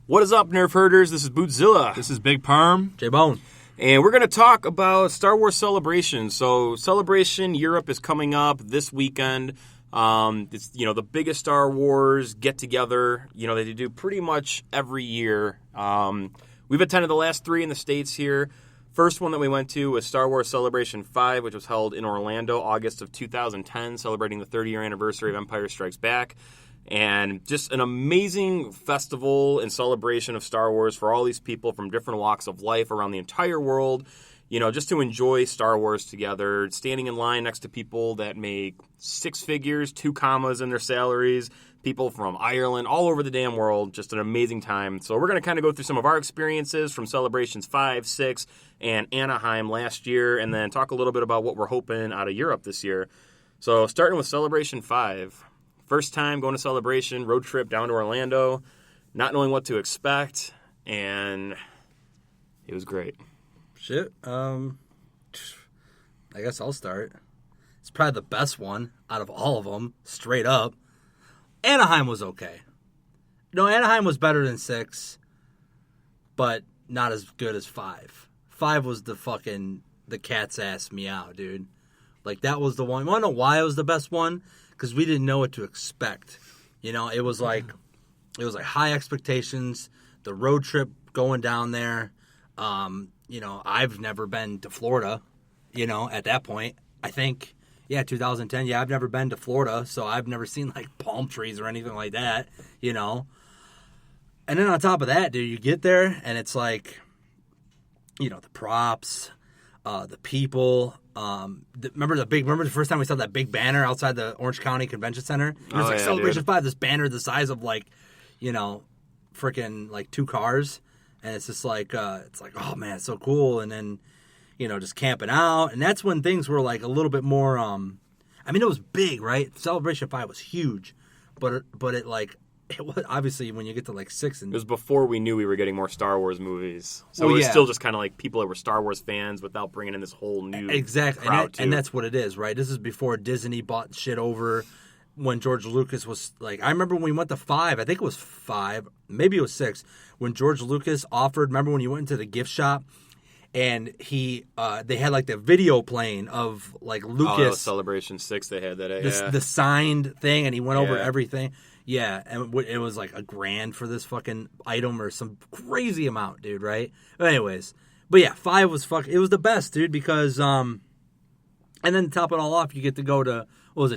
What is up, Nerf Herders? This is Bootzilla. This is Big Perm. J-Bone. And we're going to talk about Star Wars Celebration. So Celebration Europe is coming up this weekend. It's, the biggest Star Wars get-together, they do pretty much every year. We've attended the last three in the States here. First one that we went to was Star Wars Celebration 5, which was held in Orlando, August of 2010, celebrating the 30-year anniversary of Empire Strikes Back. And just an amazing festival and celebration of Star Wars for all these people from different walks of life around the entire world, just to enjoy Star Wars together, standing in line next to people that make six figures, 2 commas in their salaries, people from Ireland, all over the damn world. Just an amazing time. So we're going to kind of go through some of our experiences from Celebrations 5, 6, and Anaheim last year, and then talk a little bit about what we're hoping out of Europe this year. So starting with Celebration 5. First time going to Celebration, road trip down to Orlando, not knowing what to expect, and it was great. Shit. I guess I'll start. It's probably the best one out of all of them, straight up. Anaheim was okay. No, Anaheim was better than 6, but not as good as 5. 5 was the cat's ass meow, dude. Like, that was the one. You want to know why it was the best one? Because we didn't know what to expect. It was like high expectations, the road trip going down there. I've never been to Florida, at that point. I think, 2010, I've never been to Florida, so I've never seen, like, palm trees or anything like that, And then on top of that, dude, you get there, and it's like, the props, the people. Remember the first time we saw that big banner outside the Orange County Convention Center? It was Celebration dude. 5, this banner the size of, like, freaking, like, 2 cars. And it's just like, oh, man, it's so cool. And then, just camping out. And that's when things were, like, a little bit more, it was big, right? Celebration 5 was huge. But it was, obviously, when you get to, like, 6 and... It was before we knew we were getting more Star Wars movies. So it was still just kind of like people that were Star Wars fans without bringing in this whole new crowd, and that's what it is, right? This is before Disney bought shit over when George Lucas was, like... I remember when we went to 5, I think it was 5, maybe it was 6, when George Lucas offered... Remember when you went into the gift shop and they had, like, the video playing of, like, Lucas... Celebration 6, they had that, the signed thing, and he went over everything... Yeah, and it was like $1,000 for this fucking item or some crazy amount, dude, right? But anyways, 5 was it was the best, dude, because, and then to top it all off, you get to go to,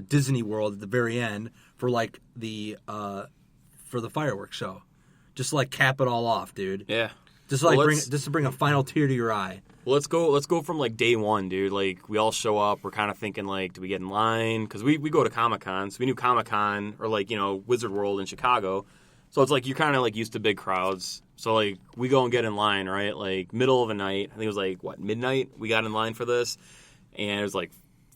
Disney World at the very end for, like, for the fireworks show. Just to, like, cap it all off, dude. Yeah. Just to bring a final tear to your eye. Well, let's go from, like, day one, dude. Like, we all show up. We're kind of thinking, like, do we get in line? Because we go to Comic-Con. So we knew Comic-Con or, like, Wizard World in Chicago. So it's like you're kind of, like, used to big crowds. So, like, we go and get in line, right? Like, middle of the night. I think it was, like, midnight? We got in line for this. And it was, like,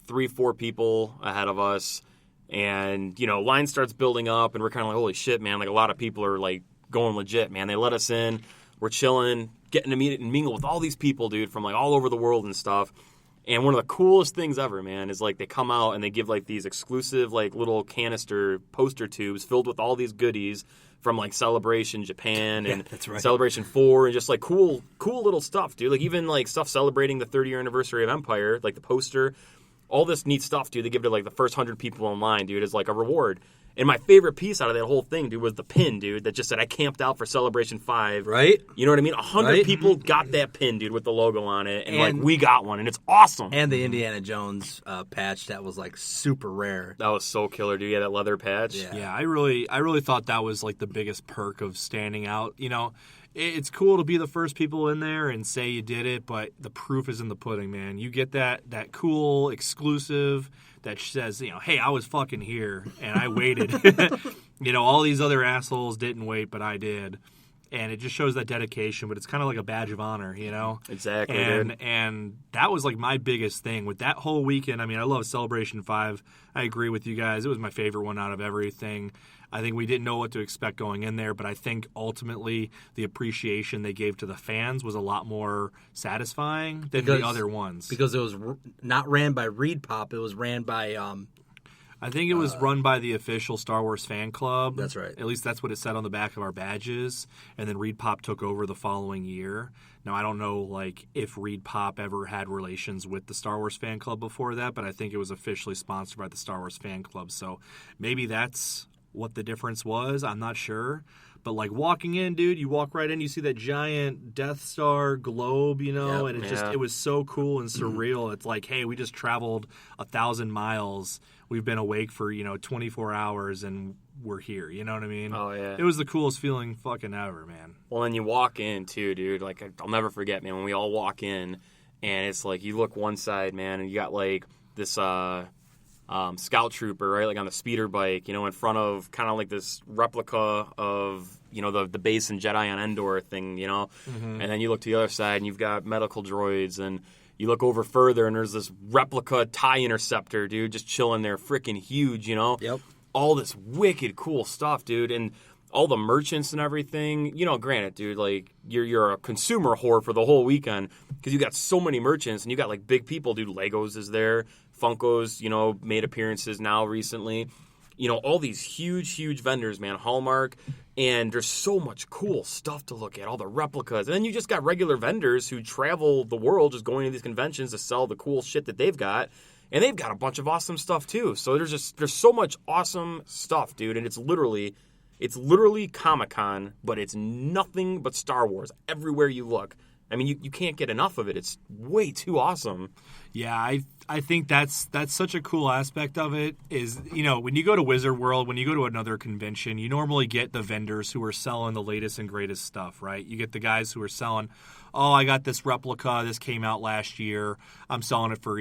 3-4 people ahead of us. And, line starts building up. And we're kind of like, holy shit, man. Like, a lot of people are, like, going legit, man. They let us in. We're chilling, getting to meet and mingle with all these people, dude, from, like, all over the world and stuff. And one of the coolest things ever, man, is, like, they come out and they give, like, these exclusive, like, little canister poster tubes filled with all these goodies from, like, Celebration Japan and that's right. Celebration 4 and just, like, cool little stuff, dude. Like, even, like, stuff celebrating the 30-year anniversary of Empire, like the poster, all this neat stuff, dude. They give it to, like, the first 100 people in line, dude, as, like, a reward. And my favorite piece out of that whole thing, dude, was the pin, dude, that just said I camped out for Celebration 5. Right? You know what I mean? 100 people got that pin, dude, with the logo on it. And, like, we got one, and it's awesome. And the Indiana Jones patch that was, like, super rare. That was so killer, dude. Yeah, that leather patch. Yeah, I really thought that was, like, the biggest perk of standing out. It's cool to be the first people in there and say you did it, but the proof is in the pudding, man. You get that cool exclusive that says, hey, I was fucking here and I waited. All these other assholes didn't wait, but I did. And it just shows that dedication, but it's kind of like a badge of honor, Exactly, dude. And that was, like, my biggest thing. With that whole weekend, I love Celebration 5. I agree with you guys. It was my favorite one out of everything. I think we didn't know what to expect going in there, but I think ultimately the appreciation they gave to the fans was a lot more satisfying than the other ones. Because it was not ran by Reed Pop. It was ran by... I think it was run by the official Star Wars fan club. That's right. At least that's what it said on the back of our badges. And then Reed Pop took over the following year. Now, I don't know if Reed Pop ever had relations with the Star Wars fan club before that, but I think it was officially sponsored by the Star Wars fan club. So maybe that's what the difference was. I'm not sure. But walking in, dude, you walk right in, you see that giant Death Star globe, Yep. and it was so cool and surreal. It's like, hey, we just traveled 1,000 miles. We've been awake for 24 hours and we're here. You know what I mean? Oh yeah. It was the coolest feeling fucking ever, man. Well, and you walk in too, dude. I'll never forget, man, when we all walk in, and it's you look one side, man, and you got this scout trooper, right, on the speeder bike, in front of kind of this replica of, the base and Jedi on Endor thing, Mm-hmm. And then you look to the other side and you've got medical droids, and you look over further and there's this replica TIE interceptor, dude, just chilling there, freaking huge, Yep. All this wicked cool stuff, dude, and all the merchants and everything. Granted, dude, you're a consumer whore for the whole weekend because you got so many merchants and you got big people, dude. Legos is there, Funko's, made appearances now recently. All these huge vendors, man, Hallmark, and there's so much cool stuff to look at, all the replicas. And then you just got regular vendors who travel the world just going to these conventions to sell the cool shit that they've got. And they've got a bunch of awesome stuff too. So there's so much awesome stuff, dude, and it's literally Comic-Con, but it's nothing but Star Wars everywhere you look. I mean, you can't get enough of it. It's way too awesome. Yeah, I think that's such a cool aspect of it is, when you go to Wizard World, when you go to another convention, you normally get the vendors who are selling the latest and greatest stuff, right? You get the guys who are selling, oh, I got this replica, this came out last year, I'm selling it for,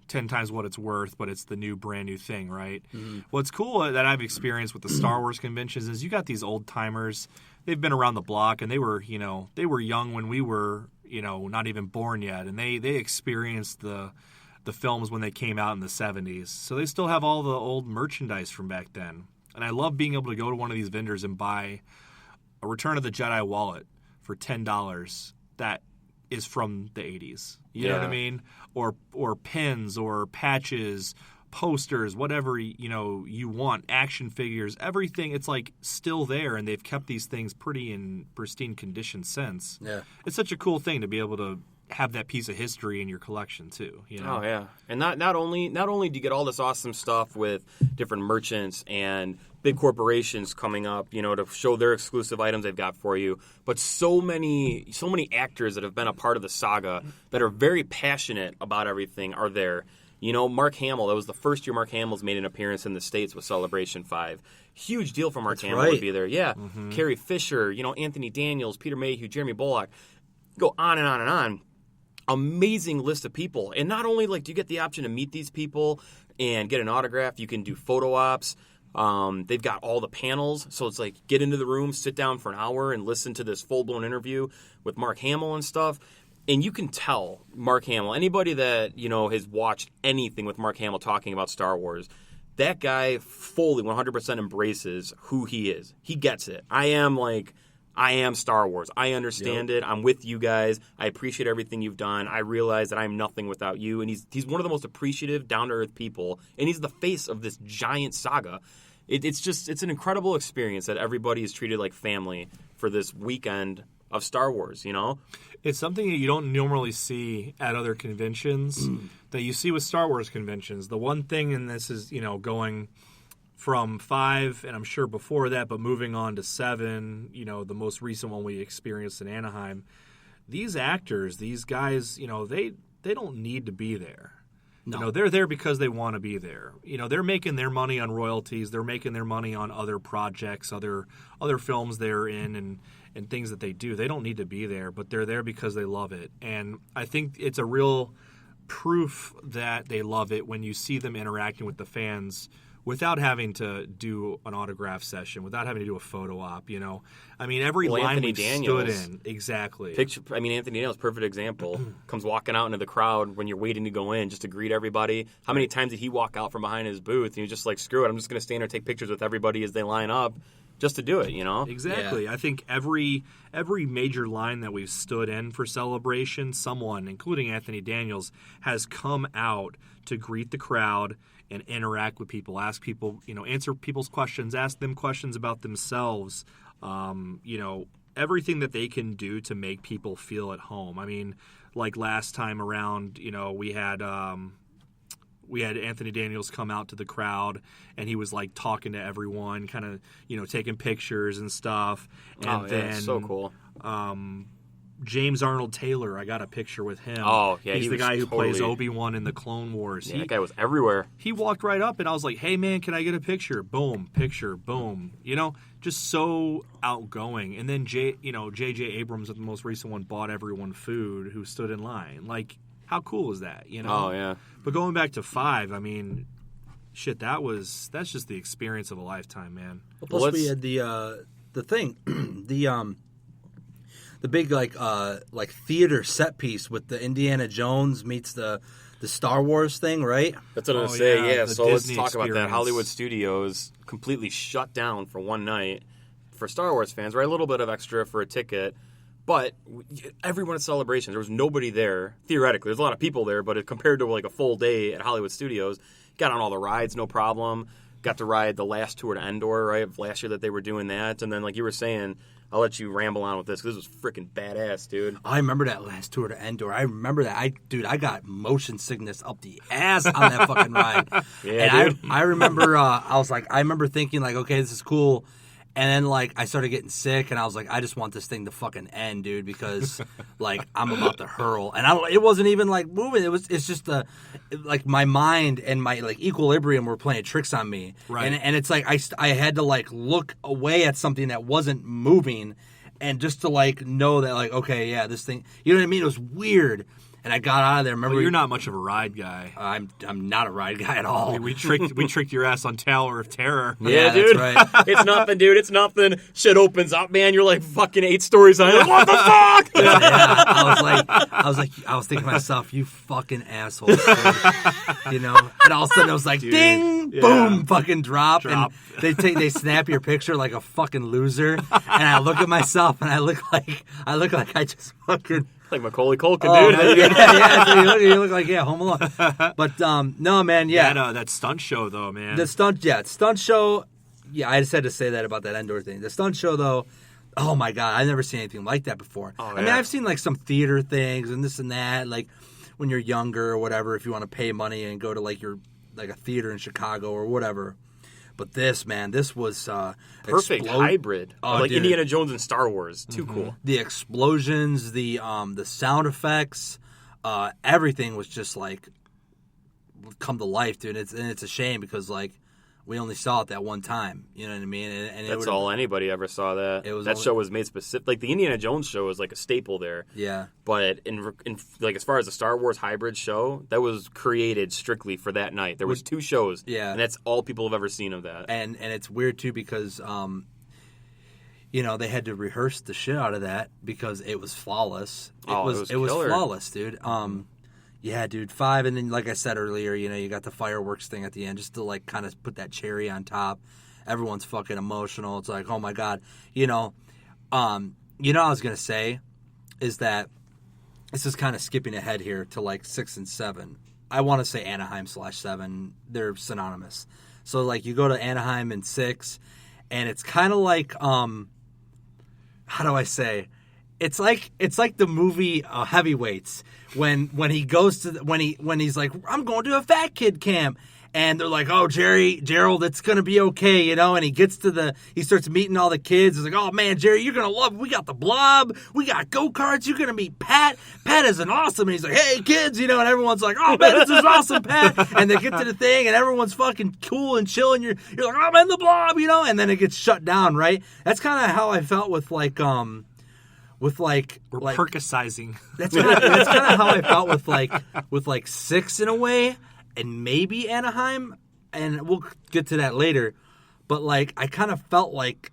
10 times what it's worth, but it's the new brand new thing, right? Mm-hmm. What's cool that I've experienced with the Star Wars conventions is you got these old timers, they've been around the block, and they were young when we were, not even born yet, and they experienced the films when they came out in the 70s. So they still have all the old merchandise from back then. And I love being able to go to one of these vendors and buy a Return of the Jedi wallet for $10 that is from the 80s. You know what I mean? Or pins or patches, posters, whatever you want, action figures, everything. It's still there, and they've kept these things pretty in pristine condition since. Yeah, it's such a cool thing to be able to have that piece of history in your collection too. Oh yeah, and not only do you get all this awesome stuff with different merchants and big corporations coming up, to show their exclusive items they've got for you, but so many actors that have been a part of the saga that are very passionate about everything are there. Mark Hamill, that was the first year Mark Hamill's made an appearance in the States with Celebration 5. Huge deal for Mark Hamill to be there. Yeah. Mm-hmm. Carrie Fisher, Anthony Daniels, Peter Mayhew, Jeremy Bullock. Go on and on and on. Amazing list of people. And not only do you get the option to meet these people and get an autograph, you can do photo ops. They've got all the panels. So it's get into the room, sit down for an hour and listen to this full-blown interview with Mark Hamill and stuff. And you can tell Mark Hamill, anybody that, has watched anything with Mark Hamill talking about Star Wars, that guy fully 100% embraces who he is. He gets it. I am Star Wars. I understand it. I'm with you guys. I appreciate everything you've done. I realize that I'm nothing without you. And he's one of the most appreciative, down-to-earth people. And he's the face of this giant saga. It's an incredible experience that everybody is treated like family for this weekend of Star Wars, It's something that you don't normally see at other conventions that you see with Star Wars conventions. The one thing, and this is, going from 5, and I'm sure before that, but moving on to 7, the most recent one we experienced in Anaheim, these actors, these guys, they don't need to be there. No. They're there because they want to be there. They're making their money on royalties. They're making their money on other projects, other films they're in, and things that they do. They don't need to be there, but they're there because they love it. And I think it's a real proof that they love it when you see them interacting with the fans without having to do an autograph session, without having to do a photo op, I mean, every line we stood in. Exactly. Anthony Daniels, perfect example, comes walking out into the crowd when you're waiting to go in just to greet everybody. How many times did he walk out from behind his booth and he was just screw it, I'm just going to stand there and take pictures with everybody as they line up just to do it, Exactly. Yeah. I think every major line that we've stood in for Celebration, someone, including Anthony Daniels, has come out to greet the crowd and interact with people, ask people, answer people's questions, ask them questions about themselves, everything that they can do to make people feel at home. I mean, like last time around, we had Anthony Daniels come out to the crowd, and he was like talking to everyone, kind of, taking pictures and stuff. And then so cool. James Arnold Taylor, I got a picture with him. Oh, yeah, he's the guy who plays Obi-Wan in the Clone Wars. Yeah, that guy was everywhere. He walked right up, and I was like, "Hey, man, can I get a picture?" Boom, picture, boom. Just so outgoing. And then J.J. Abrams, at the most recent one, bought everyone food who stood in line. Like, how cool is that? Oh yeah. But going back to 5, I mean, shit, that's just the experience of a lifetime, man. Well, plus we had the thing, the big like theater set piece with the Indiana Jones meets the Star Wars thing, right? That's what I was going to say. Yeah, so Disney let's talk about that. experience. Hollywood Studios completely shut down for one night for Star Wars fans, right? A little bit of extra for a ticket. But everyone at Celebration, there was nobody there, theoretically. There's a lot of people there, but compared to like a full day at Hollywood Studios, got on all the rides, no problem. Got to ride the last tour to Endor, right? Last year that they were doing that. And then, like you were saying, I'll let you ramble on with this because this was freaking badass, dude. I remember that last tour to Endor. I remember that. I got motion sickness up the ass on that fucking ride. Yeah, and I remember, I remember thinking, like, okay, this is cool. And then, like, I started getting sick, and I was like, I just want this thing to fucking end, dude, because, like, I'm about to hurl. And it wasn't even, like, moving. It's just, like, my mind and my, like, equilibrium were playing tricks on me. Right. And it's like I had to, like, look away at something that wasn't moving and just to, like, know that, like, okay, yeah, this thing, you know what I mean? It was weird. And I got out of there. Remember, Well, you're not much of a ride guy. I'm not a ride guy at all. We tricked your ass on Tower of Terror. Yeah, that's dude. right. It's nothing, dude. It's nothing. Shit opens up, man. You're like fucking 8 stories high. Like, what the fuck? Yeah, I was thinking to myself, you fucking asshole. Dude. And all of a sudden it was like, ding, boom, fucking drop. And they snap your picture like a fucking loser. And I look at myself and I look like I just fucking. Like Macaulay Culkin, dude. Yeah, you look like Home Alone. But no, man, yeah. That stunt show though, man. The stunt show. Yeah, I just had to say that about that Endor thing. The stunt show though. Oh my god, I've never seen anything like that before. Oh, I mean, I've seen like some theater things and this and that, like when you're younger or whatever. If you want to pay money and go to like a theater in Chicago or whatever. But this, man, this was perfect hybrid. Oh, like dude. Indiana Jones and Star Wars. Too cool. The explosions, the sound effects, everything was just like come to life, dude. It's a shame because like we only saw it that one time. You know what I mean? And That's all anybody ever saw. That show was made specific. Like the Indiana Jones show was like a staple there. Yeah. But in like as far as the Star Wars hybrid show, that was created strictly for that night. There was 2 shows. Yeah. And that's all people have ever seen of that. And it's weird too because they had to rehearse the shit out of that because it was flawless. It was killer. flawless, dude. Yeah, dude, 5, and then like I said earlier, you got the fireworks thing at the end just to like kind of put that cherry on top. Everyone's fucking emotional. It's like, oh my god, what I was gonna say is that this is kind of skipping ahead here to like 6 and 7. I want to say Anaheim /7. They're synonymous. So like you go to Anaheim in 6, and it's kind of like how do I say? It's like the movie Heavyweights when he goes to when he's like, I'm going to a fat kid camp, and they're like, oh, Gerald, it's gonna be okay, and he starts meeting all the kids. It's like, oh man, Jerry, you're gonna love it. We got the Blob, we got go-karts, you're gonna meet Pat is an awesome, and he's like, hey kids, and everyone's like, oh man, this is awesome, Pat. And they get to the thing and everyone's fucking cool and chill, and you're like, oh man, the Blob, and then it gets shut down, right? That's kind of how I felt with we're percusizing. That's kind of how I felt with 6 in a way, and maybe Anaheim, and we'll get to that later. But like I kind of felt like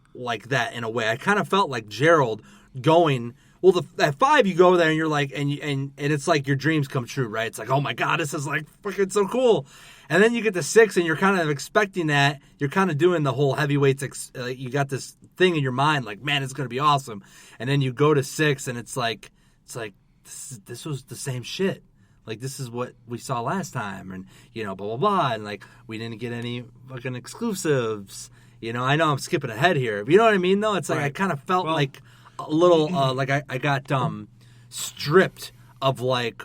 that in a way. I kind of felt like Gerald going. Well, at 5 you go there and you're like, and it's like your dreams come true, right? It's like, oh my god, this is like freaking so cool. And then you get to 6 and you're kind of expecting that. You're kind of doing the whole heavyweights. You got this thing in your mind like, man, it's going to be awesome. And then you go to 6 and it's like this was the same shit. Like, this is what we saw last time, and, you know, blah, blah, blah, and, like, we didn't get any fucking exclusives. You know, I know I'm skipping ahead here. But you know what I mean, though? It's like I kind of felt like a little, like I got stripped of, like,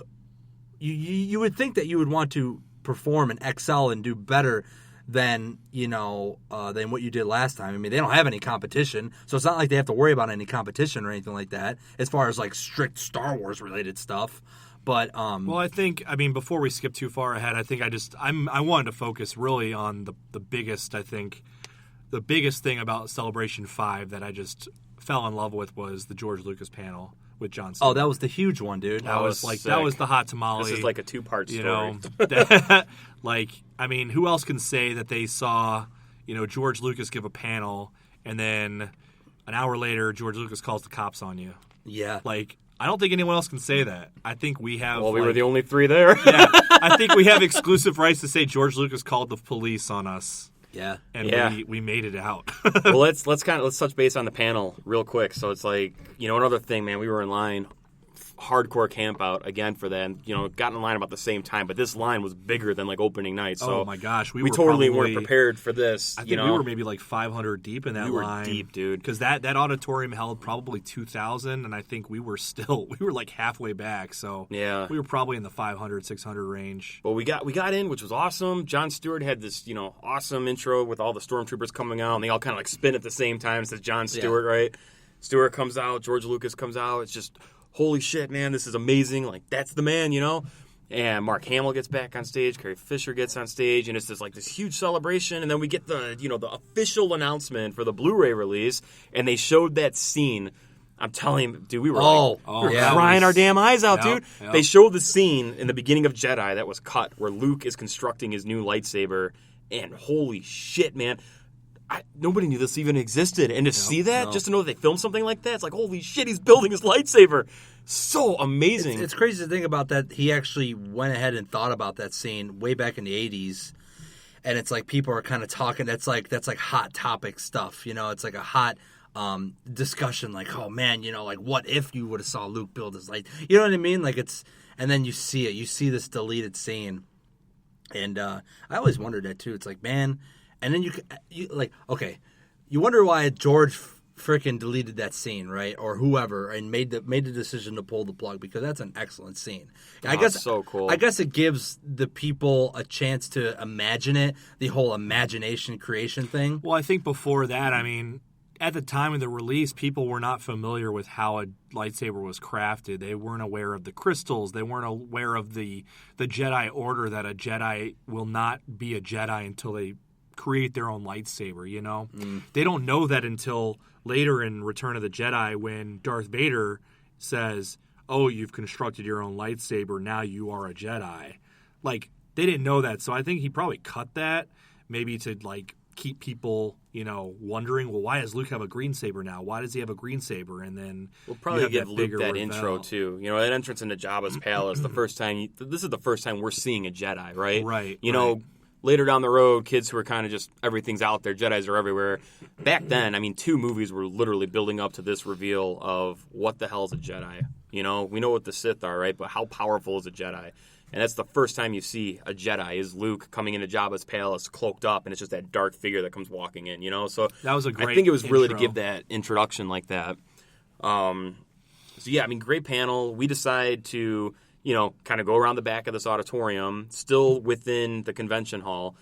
you would think that you would want to perform and excel and do better than, you know, than what you did last time. I mean, they don't have any competition, so it's not like they have to worry about any competition or anything like that as far as, like, strict Star Wars related stuff. But well, I think, I mean, before we skip too far ahead, I think I wanted to focus really on the biggest, I think, the biggest thing about Celebration 5 that I just fell in love with was the George Lucas panel with John Cena. Oh, that was the huge one, dude. That was like sick. That was the hot tamale. This is like a 2-part story. You know, like, I mean, who else can say that they saw, you know, George Lucas give a panel and then an hour later George Lucas calls the cops on you? Yeah. Like, I don't think anyone else can say that. I think we have. Well, we were the only 3 there. Yeah, I think we have exclusive rights to say George Lucas called the police on us. Yeah, and we made it out. Well, let's touch base on the panel real quick. So it's like, you know, another thing, man. We were in line, hardcore camp out again for that. And, you know, got in line about the same time, but this line was bigger than like opening night. So oh my gosh, we totally weren't prepared for this. I think we were maybe like 500 deep in that line. We were deep, dude. Because that auditorium held probably 2,000, and I think we were like halfway back. So yeah, we were probably in the 500, 600 range. But we got in, which was awesome. Jon Stewart had this, you know, awesome intro with all the stormtroopers coming out, and they all kind of like spin at the same time. It says Jon Stewart, right? Stewart comes out, George Lucas comes out. It's just, holy shit, man, this is amazing. Like, that's the man, you know? And Mark Hamill gets back on stage, Carrie Fisher gets on stage, and it's just like this huge celebration. And then we get the, you know, the official announcement for the Blu-ray release, and they showed that scene. I'm telling you, dude, we were crying our damn eyes out, dude. Yep. They showed the scene in the beginning of Jedi that was cut where Luke is constructing his new lightsaber, and holy shit, man. Nobody knew this even existed. And to see that, just to know that they filmed something like that, it's like, holy shit, he's building his lightsaber. So amazing. It's crazy to think about that. He actually went ahead and thought about that scene way back in the 80s. And it's like people are kind of talking. That's like hot topic stuff. You know, it's like a hot discussion. Like, oh, man, you know, like what if you would have saw Luke build his light? You know what I mean? Like it's, and then you see it. You see this deleted scene. And I always wondered that, too. It's like, man... And then you like, okay, you wonder why George frickin' deleted that scene, right? Or whoever, and made the decision to pull the plug, because that's an excellent scene. I guess so cool. I guess it gives the people a chance to imagine it, the whole imagination creation thing. Well, I think before that, I mean, at the time of the release, people were not familiar with how a lightsaber was crafted. They weren't aware of the crystals. They weren't aware of the Jedi Order, that a Jedi will not be a Jedi until they create their own lightsaber, you know? They don't know that until later in Return of the Jedi, when Darth Vader says, oh, you've constructed your own lightsaber, now you are a Jedi. Like, they didn't know that, so I think he probably cut that, maybe to, like, keep people, you know, wondering, well, why does Luke have a green saber now? Why does he have a green saber? And then we'll probably give Luke that intro, too. You know, that entrance into Jabba's palace, this is the first time we're seeing a Jedi, right? Right. You know, later down the road, kids who are kind of just, everything's out there, Jedis are everywhere. Back then, I mean, 2 movies were literally building up to this reveal of what the hell is a Jedi. You know, we know what the Sith are, right? But how powerful is a Jedi? And that's the first time you see a Jedi, is Luke coming into Jabba's palace cloaked up, and it's just that dark figure that comes walking in, you know? So that was a great I think it was really to intro. give that introduction like that. So, yeah, I mean, great panel. We decide to... you know, kind of go around the back of this auditorium, still within the convention hall,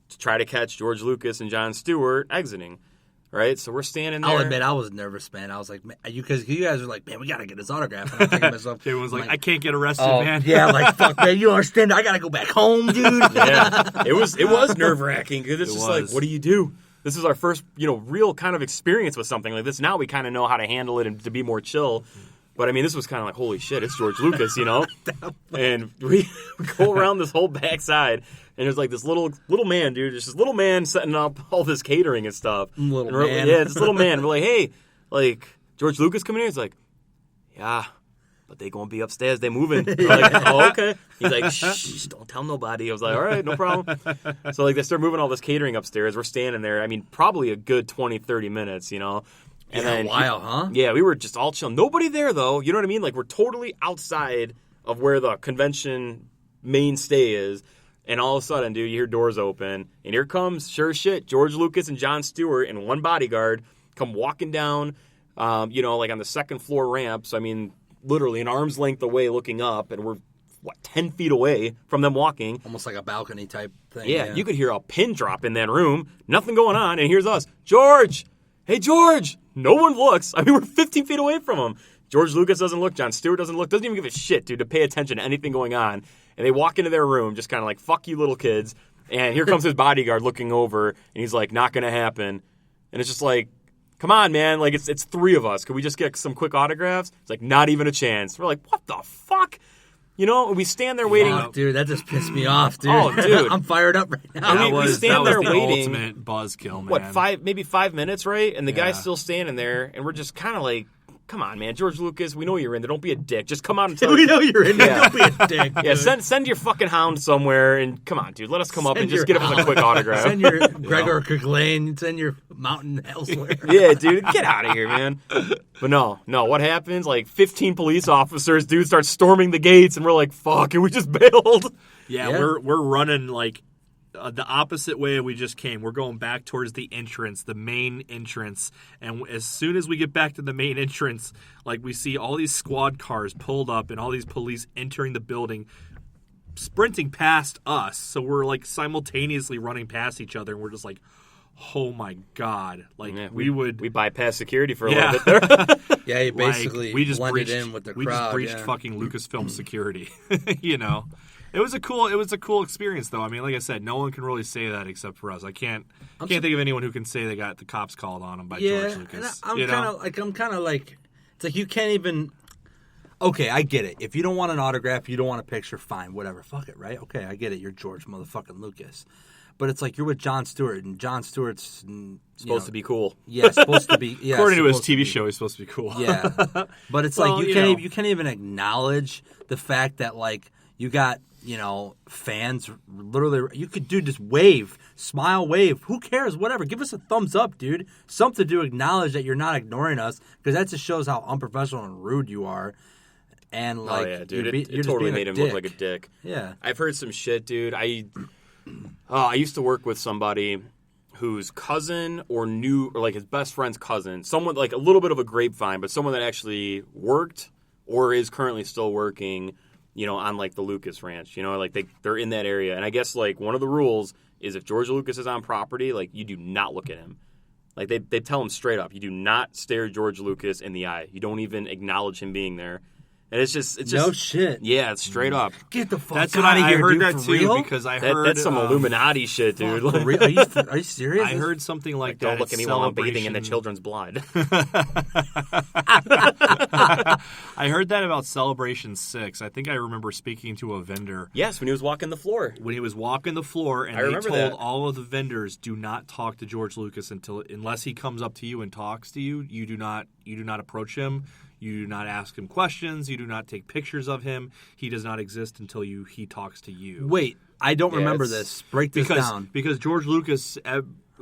to try to catch George Lucas and Jon Stewart exiting, right? So we're standing there. I'll admit, I was nervous, man. I was like, because you guys are like, man, we got to get his autograph. And I'm thinking to myself, Jay was like, I can't get arrested, man. Yeah, like, fuck, man, you don't understand. I got to go back home, dude. Yeah, it was nerve-wracking, because it's just like, what do you do? This is our first, you know, real kind of experience with something like this. Now we kind of know how to handle it and to be more chill. But, I mean, this was kind of like, holy shit, it's George Lucas, you know? And we go around this whole backside, and there's like this little man, dude. There's this little man setting up all this catering and stuff. Yeah, this little man. We're like, hey, like, George Lucas coming in? He's like, yeah, but they going to be upstairs. They moving. We're like, oh, okay. He's like, shh, don't tell nobody. I was like, all right, no problem. So, like, they start moving all this catering upstairs. We're standing there, I mean, probably a good 20, 30 minutes, you know? And then, a while, huh? Yeah, we were just all chill. Nobody there, though. You know what I mean? Like, we're totally outside of where the convention mainstay is. And all of a sudden, dude, you hear doors open, and here comes, sure as shit, George Lucas and Jon Stewart and one bodyguard come walking down, like on the second floor ramp. So, I mean, literally an arm's length away looking up, and we're, 10 feet away from them walking. Almost like a balcony type thing. Yeah, you could hear a pin drop in that room, nothing going on, and here's us. George! Hey, George! No one looks. I mean, we're 15 feet away from him. George Lucas doesn't look, Jon Stewart doesn't look, doesn't even give a shit, dude, to pay attention to anything going on. And they walk into their room just kind of like, fuck you little kids. And here comes his bodyguard looking over, and he's like, not going to happen. And it's just like, come on, man. Like, it's three of us. Could we just get some quick autographs? It's like, not even a chance. We're like, what the fuck? We stand there waiting. Oh, dude, that just pissed me off, dude. Oh, dude. I'm fired up right now. We stand there the waiting. Ultimate buzzkill, man. Maybe 5 minutes, right? And the guy's still standing there, and we're just kind of like, come on, man, George Lucas, we know you're in there. Don't be a dick. Just come out and tell We know you're in there. Don't be a dick. Yeah, dude. send your fucking hound somewhere, and come on, dude. Let us come up and just get us a quick autograph. Send your Gregor Kirklane. Send your mountain elsewhere. Yeah, dude, get out of here, man. But no. What happens? Like 15 police officers, dude, start storming the gates, and we're like, fuck, and we just bailed. Yeah, we're running like the opposite way we just came. We're going back towards the entrance, the main entrance. And as soon as we get back to the main entrance, like we see all these squad cars pulled up and all these police entering the building, sprinting past us. So we're like simultaneously running past each other, and we're just like, oh my God. Like we bypassed security for a little bit there. Yeah, you basically we just blended breached, in with the crowd. We just breached fucking Lucasfilm security. It was a cool experience, though. I mean, like I said, no one can really say that except for us. I can't think of anyone who can say they got the cops called on them by George Lucas. I'm kind of like, it's like you can't even. Okay, I get it. If you don't want an autograph, you don't want a picture, fine, whatever. Fuck it, right? Okay, I get it. You're George motherfucking Lucas. But it's like you're with Jon Stewart, and Jon Stewart's supposed to be cool. Yeah, supposed to be. Yeah, according to his TV show, he's supposed to be cool. Yeah, but it's like you can't even acknowledge the fact that like you got fans literally. You could just wave, smile, wave. Who cares? Whatever. Give us a thumbs up, dude. Something to acknowledge that you're not ignoring us, because that just shows how unprofessional and rude you are. And like, oh yeah, dude, you're it totally made him look like a dick. Yeah, I've heard some shit, dude. I used to work with somebody whose cousin or like his best friend's cousin, someone like a little bit of a grapevine, but someone that actually worked or is currently still working, on like the Lucas Ranch, like they're in that area. And I guess like one of the rules is if George Lucas is on property, like you do not look at him. Like they tell him straight up, you do not stare George Lucas in the eye. You don't even acknowledge him being there. And it's just no shit. Yeah, it's straight up. Get the fuck That's out what of here, I heard dude, that for too real? because I heard that's some Illuminati shit, dude. Are you serious? I heard something like that. Don't look at me while I'm bathing in the Celebration. children's blood. I heard that about Celebration 6. I think I remember speaking to a vendor. Yes, when he was walking the floor. When he was walking the floor, and they told that. all of the vendors, do not talk to George Lucas unless he comes up to you and talks to you. You do not approach him. You do not ask him questions. You do not take pictures of him. He does not exist until he talks to you. Wait, I don't remember this. Break this down. Because George Lucas,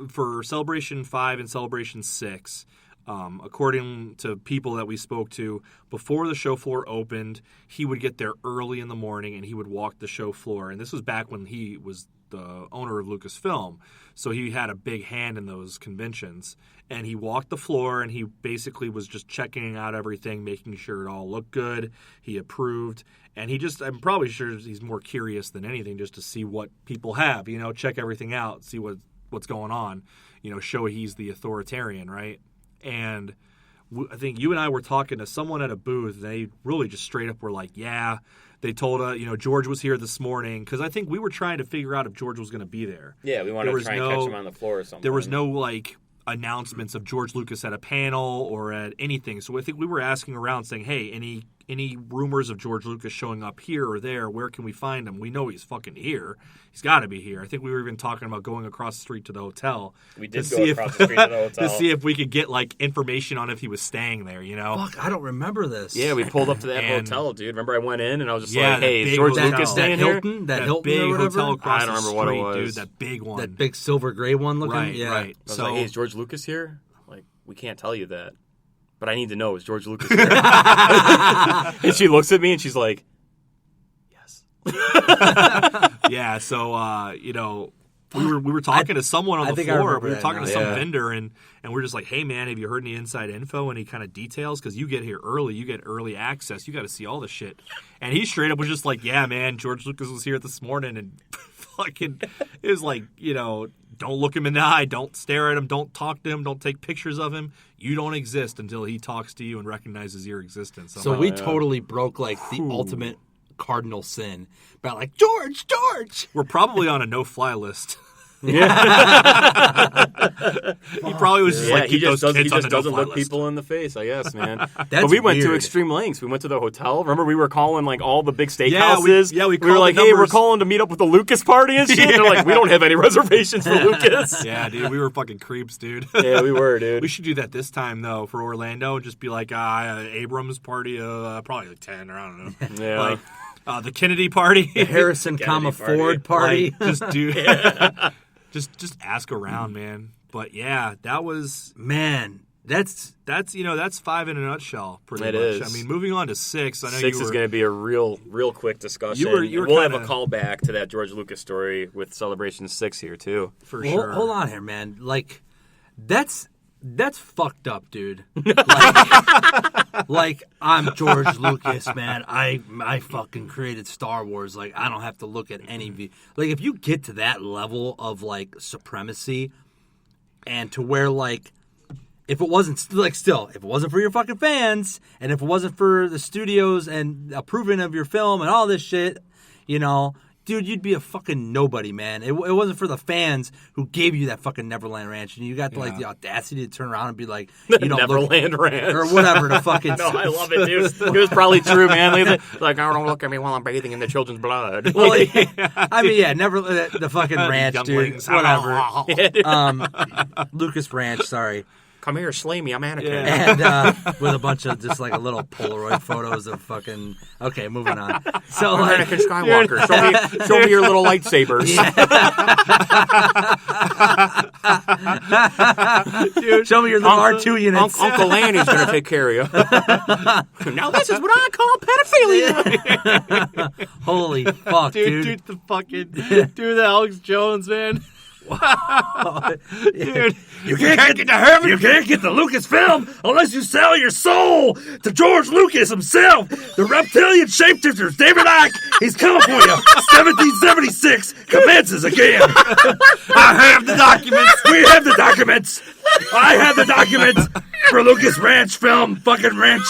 for Celebration 5 and Celebration 6, according to people that we spoke to, before the show floor opened, he would get there early in the morning and he would walk the show floor. And this was back when he was the owner of Lucasfilm, so he had a big hand in those conventions. And he walked the floor, and he basically was just checking out everything, making sure it all looked good. He approved, and I'm probably sure he's more curious than anything, just to see what people have, check everything out, see what's going on, show he's the authoritarian, right? And I think you and I were talking to someone at a booth, and they really just straight up were like, yeah. They told us, George was here this morning, because I think we were trying to figure out if George was going to be there. Yeah, we wanted to try and catch him on the floor or something. There was no, announcements of George Lucas at a panel or at anything. So I think we were asking around saying, hey, any rumors of George Lucas showing up here or there, where can we find him? We know he's fucking here. He's got to be here. I think we were even talking about going across the street to the hotel. We did go across the street to the hotel. To see if we could get, information on if he was staying there, Fuck, I don't remember this. Yeah, we pulled up to that hotel, dude. Remember I went in and I was just like, hey, is big George hotel. Lucas staying here? That Hilton big or whatever? hotel across I don't the remember what it street, was. dude. That big one. That big silver gray one looking? Right, yeah. right. I was like, hey, is George Lucas here? Like, we can't tell you that. But I need to know, is George Lucas here? And she looks at me and she's like, Yeah, so we were talking to someone on the floor. We were talking to some vendor, and we're just like, hey man, have you heard any inside info, any kind of details? Because you get here early, you get early access, you got to see all the shit. And he straight up was just like, yeah man, George Lucas was here this morning, and fucking it was like, don't look him in the eye, don't stare at him, don't talk to him, don't take pictures of him. You don't exist until he talks to you and recognizes your existence. So we totally broke like the ultimate cardinal sin about like George. We're probably on a no-fly list. Yeah. He probably was just like, he just doesn't no-fly look people in the face, I guess, man. That's but we went to weird. extreme lengths. We went to the hotel. Remember, we were calling like all the big steakhouses. We were like, the hey, we're numbers. calling to meet up with the Lucas party and shit. They're like, we don't have any reservations for Lucas. Yeah, dude, we were fucking creeps, dude. Yeah, we were, dude. We should do that this time though for Orlando and just be like, Abrams party of probably like 10 or I don't know. Yeah. Like the Kennedy party. The Harrison, Ford party. Like, just do just ask around, man. But yeah, that was That's 5 in a nutshell, pretty It much. is. I mean, moving on to 6. I know 6 is going to be a real quick discussion. You were we'll have a kinda- call back to that George Lucas story with Celebration 6 here too. for sure. Hold on here, man. Like, that's fucked up, dude. Like I'm George Lucas, man. I fucking created Star Wars. Like, I don't have to look at any like if you get to that level of like supremacy, and to where like if it wasn't if it wasn't for your fucking fans, and if it wasn't for the studios and approving of your film and all this shit, dude, you'd be a fucking nobody, man. It wasn't for the fans who gave you that fucking Neverland Ranch, and you got like the audacity to turn around and be like, you don't Neverland Ranch or whatever the fucking. No, I love it, dude. It was probably true, man. Like, oh, don't look at me while I'm bathing in the children's blood. Well, I mean, yeah, never the fucking ranch, dude. Younglings. Whatever. Lucas Ranch, sorry. Come here, slay me, I'm Anakin. And with a bunch of just like a little Polaroid photos of fucking. Okay, moving on. So I'm Anakin Skywalker. Show me your little lightsabers. Dude, show me your little R2 units. Uncle Lanny's going to take care of you. Now this is what I call pedophilia. Holy fuck, dude. The fucking the Alex Jones, man. Dude, You can't get to heaven. You can't get the Lucasfilm unless you sell your soul to George Lucas himself. The reptilian shapeshifter, David Icke, he's coming for you. 1776 commences again. I have the documents. We have the documents. I have the documents for Lucas Ranch film, fucking ranch.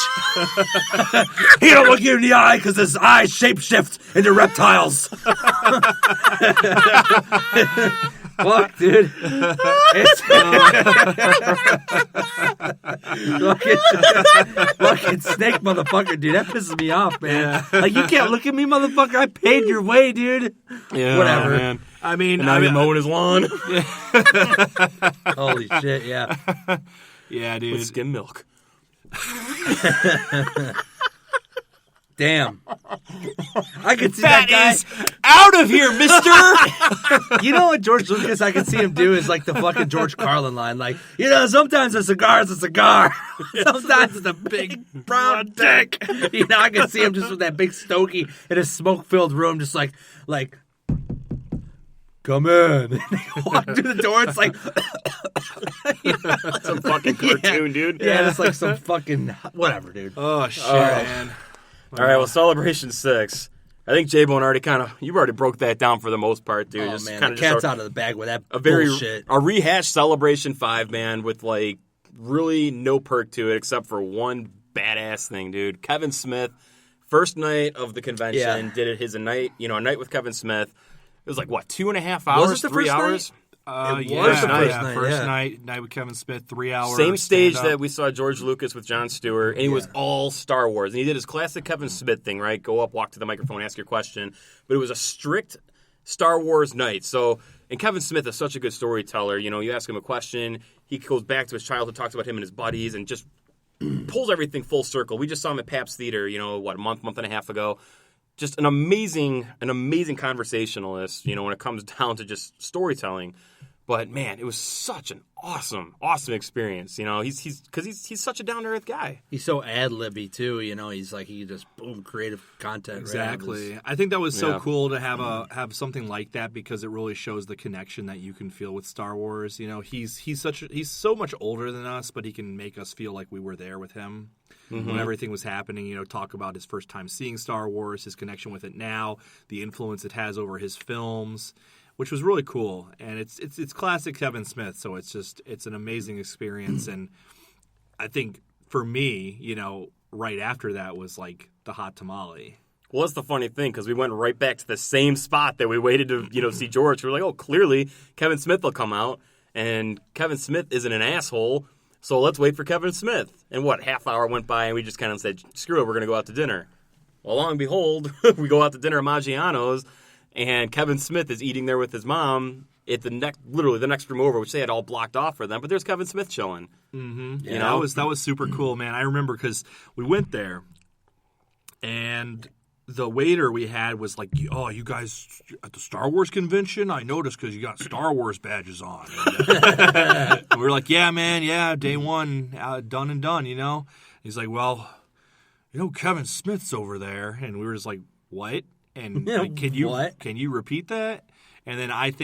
He don't look you in the eye because his eyes shapeshift into reptiles. Fuck, dude. It's fucking snake motherfucker, dude. That pisses me off, man. Like, you can't look at me, motherfucker. I paid your way, dude. Yeah, whatever. Man. I mean, And now you're mowing his lawn Holy shit, yeah. yeah, dude. with skim milk. Damn. I could see that guy. Is out of here, mister. You know what George Lucas I could see him do is like the fucking George Carlin line. Like, sometimes a cigar is a cigar. Sometimes it's a big brown dick. I could see him just with that big stogie in a smoke-filled room just like, come in. And he walk through the door. It's like, Some fucking cartoon, dude. yeah, it's like some fucking whatever, dude. Oh shit, man. All right, well, Celebration 6. I think J-Bone already you already broke that down for the most part, dude. Oh Just man, kinda the cat's just out of the bag with that a bullshit. rehashed Celebration 5, man, with like really no perk to it except for one badass thing, dude. Kevin Smith, first night of the convention, did it a night with Kevin Smith. It was like what, 2.5 hours, Was it the 3 first hours? night? Yeah, was the first first night with Kevin Smith, 3 hours. Same stage stand-up. that we saw George Lucas with Jon Stewart, and he was all Star Wars. And he did his classic Kevin Smith thing, right? Go up, walk to the microphone, ask your question. But it was a strict Star Wars night. So, and Kevin Smith is such a good storyteller. You ask him a question, he goes back to his childhood, talks about him and his buddies, and just pulls everything full circle. We just saw him at Pabst Theater, a month and a half ago. Just an amazing conversationalist, when it comes down to just storytelling. But man, it was such an awesome experience. You know, he's such a down to earth guy. He's so ad libby too. You know, he's like he just boom creative content. Exactly. Right I think that was so cool to have something like that because it really shows the connection that you can feel with Star Wars. You know, he's so much older than us, but he can make us feel like we were there with him when everything was happening. You know, talk about his first time seeing Star Wars, his connection with it now, the influence it has over his films. Which was really cool, and it's classic Kevin Smith, so it's an amazing experience, and I think for me, you know, right after that was like the hot tamale. Well, that's the funny thing because we went right back to the same spot that we waited to see George. We were like, oh, clearly Kevin Smith will come out, and Kevin Smith isn't an asshole, so let's wait for Kevin Smith. And half hour went by, and we just kind of said, screw it, we're going to go out to dinner. Well, lo and behold, we go out to dinner at Maggiano's. And Kevin Smith is eating there with his mom at literally the next room over, which they had all blocked off for them. But there's Kevin Smith chilling. Mm-hmm. Yeah, you know? that was super cool, man. I remember because we went there, and the waiter we had was like, "Oh, you guys at the Star Wars convention? I noticed because you got Star Wars badges on." And we were like, "Yeah, man, yeah, day one, done and done." You know, he's like, "Well, you know, Kevin Smith's over there," and we were just like, "What?" And like, can you repeat that? And then I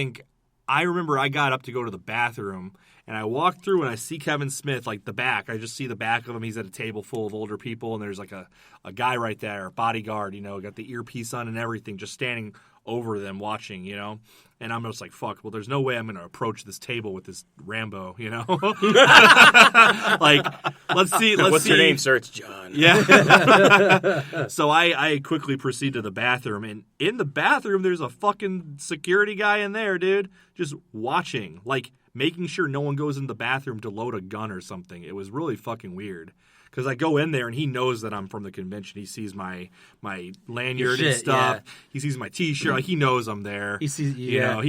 remember I got up to go to the bathroom, and I walked through and I see Kevin Smith, like the back. I just see the back of him. He's at a table full of older people, and there's like a guy right there, a bodyguard, you know, got the earpiece on and everything, just standing over them watching, you know. And I'm just like, fuck, well, there's no way I'm going to approach this table with this Rambo, you know? Like, let's see. What's your name, sir? It's John. Yeah. So I quickly proceed to the bathroom, and in the bathroom, there's a fucking security guy in there, dude, just watching, like, making sure no one goes in the bathroom to load a gun or something. It was really fucking weird. Because I go in there and he knows that I'm from the convention. He sees my lanyard and stuff. Yeah. He sees my T-shirt. Like, he knows I'm there. He sees, you know.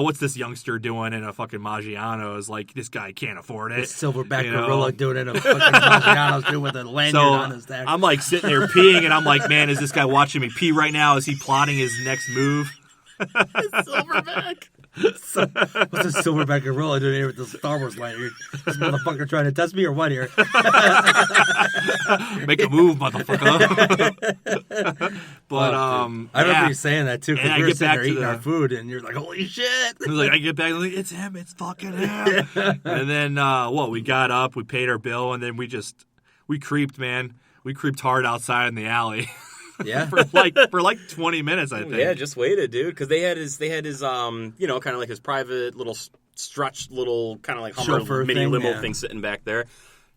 What's this youngster doing in a fucking Maggiano's? Like, this guy can't afford it. The silverback gorilla doing it in a fucking Maggiano's dude with a lanyard on his neck. I'm like sitting there peeing, and I'm like, man, is this guy watching me pee right now? Is he plotting his next move? Silverback. What's this silverback gorilla doing here with the Star Wars lanyard? This motherfucker trying to test me or what here? Make a move, motherfucker. But I remember you saying that too. Because we were sitting there eating our food, and you're like, "Holy shit!" I was like, I get back, like, it's him, it's fucking him. And then we got up, we paid our bill, and then we creeped, man. We creeped hard outside in the alley. Yeah, for like 20 minutes, I think. Yeah, just waited, dude, because they had his kind of like his private little stretch, little kind of like Hummer mini limo thing sitting back there.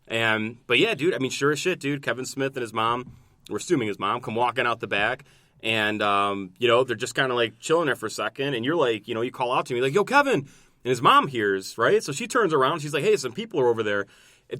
But yeah, dude, I mean, sure as shit, dude. Kevin Smith and his mom, we're assuming his mom, come walking out the back, and they're just kind of like chilling there for a second, and you're like, you call out to me like, "Yo, Kevin," and his mom hears, right? So she turns around, she's like, "Hey, some people are over there."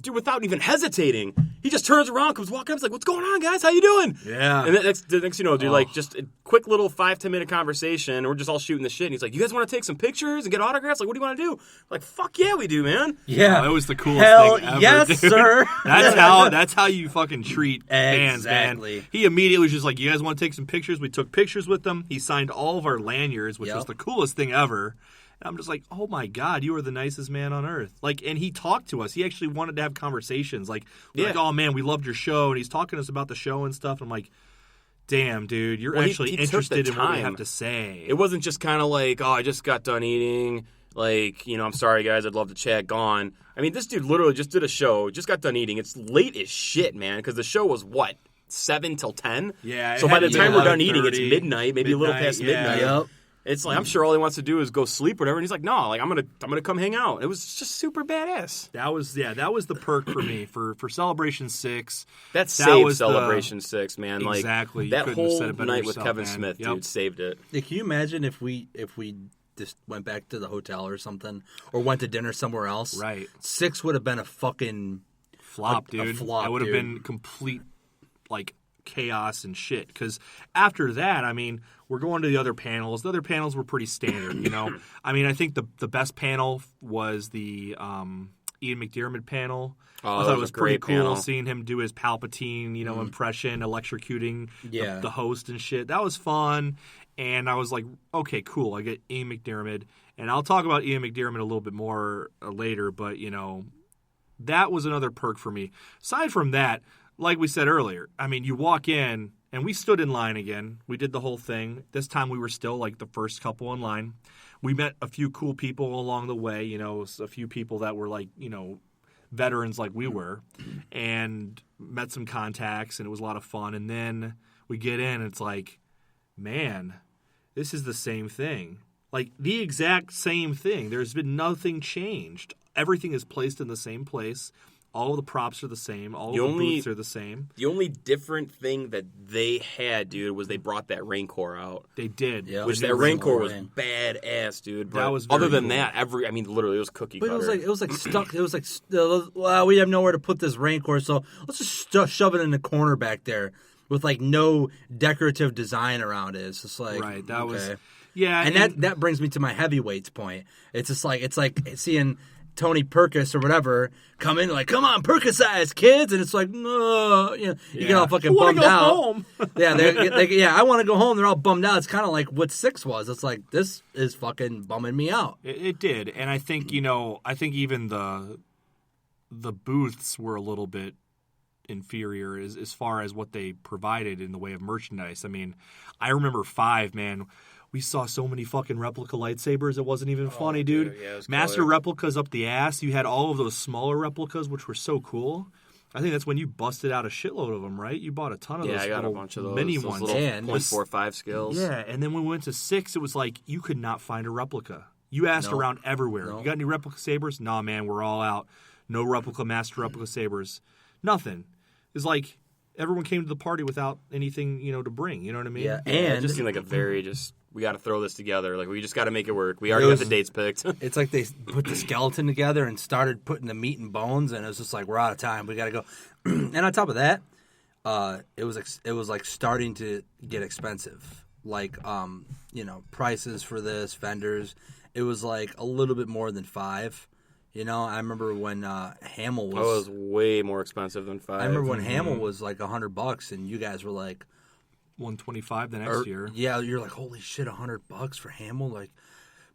Dude, without even hesitating, he just turns around, comes walking up, he's like, "What's going on, guys? How you doing?" Yeah. And the next you know, dude, like, just a quick little 5-10 minute conversation, and we're just all shooting the shit, and he's like, "You guys want to take some pictures and get autographs? Like, what do you want to do?" Like, fuck yeah, we do, man. Yeah. That was the coolest thing ever, yes, dude. sir. That's how you fucking treat fans, exactly. Man. He immediately was just like, "You guys want to take some pictures?" We took pictures with them. He signed all of our lanyards, which was the coolest thing ever. And I'm just like, oh my God, you are the nicest man on earth. Like, and he talked to us. He actually wanted to have conversations. Like, oh man, we loved your show. And he's talking to us about the show and stuff. I'm like, damn, dude, you're actually interested in what we have to say. It wasn't just kind of like, oh, I just got done eating. Like, I'm sorry, guys, I'd love to chat. Gone. I mean, this dude literally just did a show, just got done eating. It's late as shit, man, because the show was what? 7 till 10? Yeah. So by the time we're done eating, it's midnight, maybe a little past midnight. Yep. It's like, I'm sure all he wants to do is go sleep or whatever. And he's like, no, like I'm gonna come hang out. It was just super badass. That was the perk for me for Celebration 6. That saved Celebration 6, man. Exactly. Like that whole night with Kevin Smith, dude, saved it. Yeah, can you imagine if we just went back to the hotel or something, or went to dinner somewhere else? Right. 6 would have been a fucking flop, dude. A flop, that would have been complete like chaos and shit. Because after that, I mean, we're going to the other panels. The other panels were pretty standard, I mean, I think the best panel was the Ian McDiarmid panel. Oh, I thought it was pretty cool panel. Seeing him do his Palpatine, impression, electrocuting the host and shit. That was fun. And I was like, okay, cool. I get Ian McDiarmid. And I'll talk about Ian McDiarmid a little bit more later, but, that was another perk for me. Aside from that, like we said earlier, I mean, you walk in, and we stood in line again. We did the whole thing. This time we were still like the first couple in line. We met a few cool people along the way, a few people that were like, veterans like we were, and met some contacts, and it was a lot of fun. And then we get in, and it's like, man, this is the same thing. Like, the exact same thing. There's been nothing changed. Everything is placed in the same place. All of the props are the same. All of the booths are the same. The only different thing that they had, dude, was they brought that Rancor out. They did. Yeah, which that Rancor was badass, dude. But that was other than cool. that, literally, it was cookie But cutter. it was like stuck. It was like, well, we have nowhere to put this Rancor, so let's just shove it in the corner back there with like no decorative design around it. It's just like, right. That okay. was, yeah. And that brings me to my heavyweights point. It's just like, it's like seeing Tony Perkis or whatever come in like, come on, Perkisize, kids, and it's like, no, you get all fucking bummed out. Home. I want to go home. They're all bummed out. It's kind of like what 6 was. It's like, this is fucking bumming me out. It did, and I think even the booths were a little bit inferior as far as what they provided in the way of merchandise. I mean, I remember 5, man. We saw so many fucking replica lightsabers. It wasn't even funny, dude. Yeah, it was Master killer. replicas up the ass. You had all of those smaller replicas, which were so cool. I think that's when you busted out a shitload of them, right? You bought a ton of those. I got a little bunch of those mini those ones. little And 0.45 scales. Yeah, and then when we went to 6, it was like you could not find a replica. You asked No. around everywhere. No. You got any replica sabers? Nah, man, we're all out. No replica master replica sabers. Nothing. It's like everyone came to the party without anything, to bring. You know what I mean? Yeah, It and just seemed like a very we got to throw this together. Like, we just got to make it work. We already got the dates picked. it's like they put the skeleton together and started putting the meat and bones, and it was just like, we're out of time. We got to go. And on top of that, it was like starting to get expensive. Like, prices for this, vendors. It was like a little bit more than 5. I remember when Hamill was. Oh, it was way more expensive than 5. I remember when Hamill was like $100, and you guys were like, $125 the next year. Yeah, you're like, holy shit, $100 for Hamill? Like,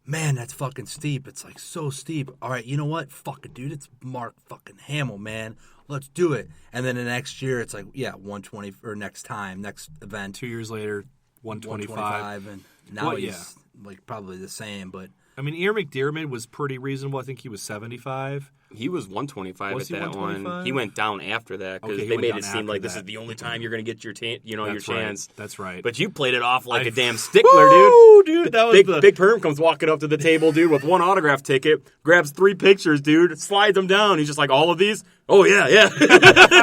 man, that's fucking steep. It's like so steep. All right, you know what? Fuck it, dude. It's Mark fucking Hamill, man. Let's do it. And then the next year, it's like, yeah, 120 or next event, 2 years later, 125. and now Well, he's like probably the same, but. I mean, Ian McDiarmid was pretty reasonable. I think he was 75. He was 125 Was at he that one. 125? He went down after that because Okay, he they went made down it seem after like this that. is the only time you're going to get your your chance. That's right. But you played it off like I- a damn stickler, Woo, dude. dude, that was Big Perm comes walking up to the table, dude, with one autograph ticket, grabs 3 pictures, dude, slides them down. He's just like, all of these? Oh, yeah.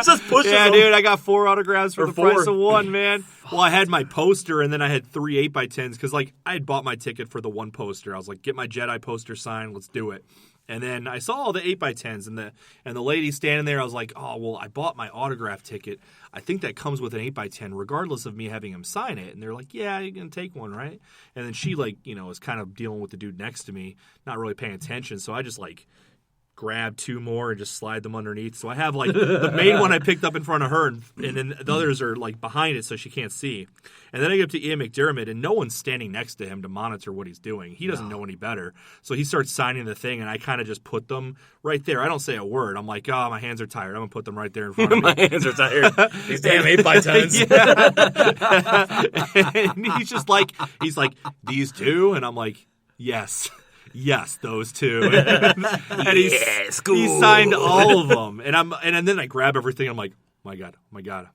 Just pushes Yeah, them. dude, I got 4 autographs for Or the 4. price of 1, man. Well, I had my poster, and then I had 3 8x10s, because, I had bought my ticket for the 1 poster. I was like, get my Jedi poster signed, let's do it. And then I saw all the 8x10s, and the lady standing there, I was like, oh, well, I bought my autograph ticket. I think that comes with an 8x10, regardless of me having him sign it. And they're like, yeah, you're going to take one, right? And then she, is kind of dealing with the dude next to me, not really paying attention, so I just, grab 2 more and just slide them underneath. So I have the main one I picked up in front of her, and then the others are behind it so she can't see. And then I get up to Ian McDiarmid, and no one's standing next to him to monitor what he's doing. He doesn't know any better. So he starts signing the thing, and I kind of just put them right there. I don't say a word. I'm like, oh, my hands are tired. I'm going to put them right there in front of me. My hands are tired. These damn 8x10s. And he's just he's like, these 2? And I'm like, yes. Yes, those 2. And he signed all of them. And then I grab everything. I'm like, my God.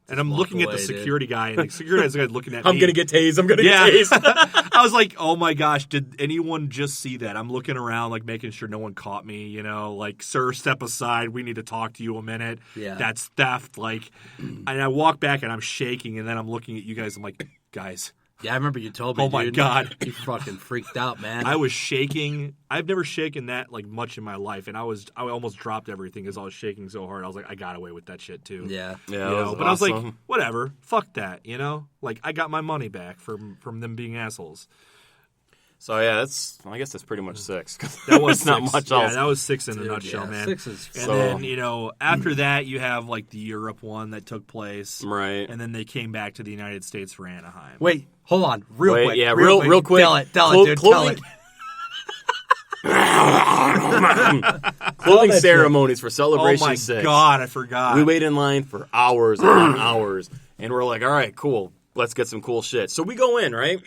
And I'm looking at the security guy, and the security guy's looking at me. I'm going to get tased. Get tased. I was like, oh my gosh, did anyone just see that? I'm looking around, making sure no one caught me, sir, step aside. We need to talk to you a minute. Yeah. That's theft. And I walk back, and I'm shaking, and then I'm looking at you guys. I'm like, guys. Yeah, I remember you told me, Oh, my dude. God. You fucking freaked out, man. I was shaking. I've never shaken that much in my life, and I almost dropped everything because I was shaking so hard. I was like, I got away with that shit too. Yeah. Yeah, But I was like, whatever, fuck that, I got my money back from them being assholes. So yeah, I guess that's pretty much 6. That was not 6. much Yeah, else. that was 6 in a nutshell, yeah, man. 6 is And So- then after that, you have the Europe one that took place, Right. and then they came back to the United States for Anaheim. Wait, hold on, real quick. Yeah, real quick. Tell it, dude. Tell Clothing- it. Clothing ceremonies for Oh Celebration my 6. God, I forgot. We waited in line for hours and hours, and we're like, all right, cool, let's get some cool shit. So we go in, right?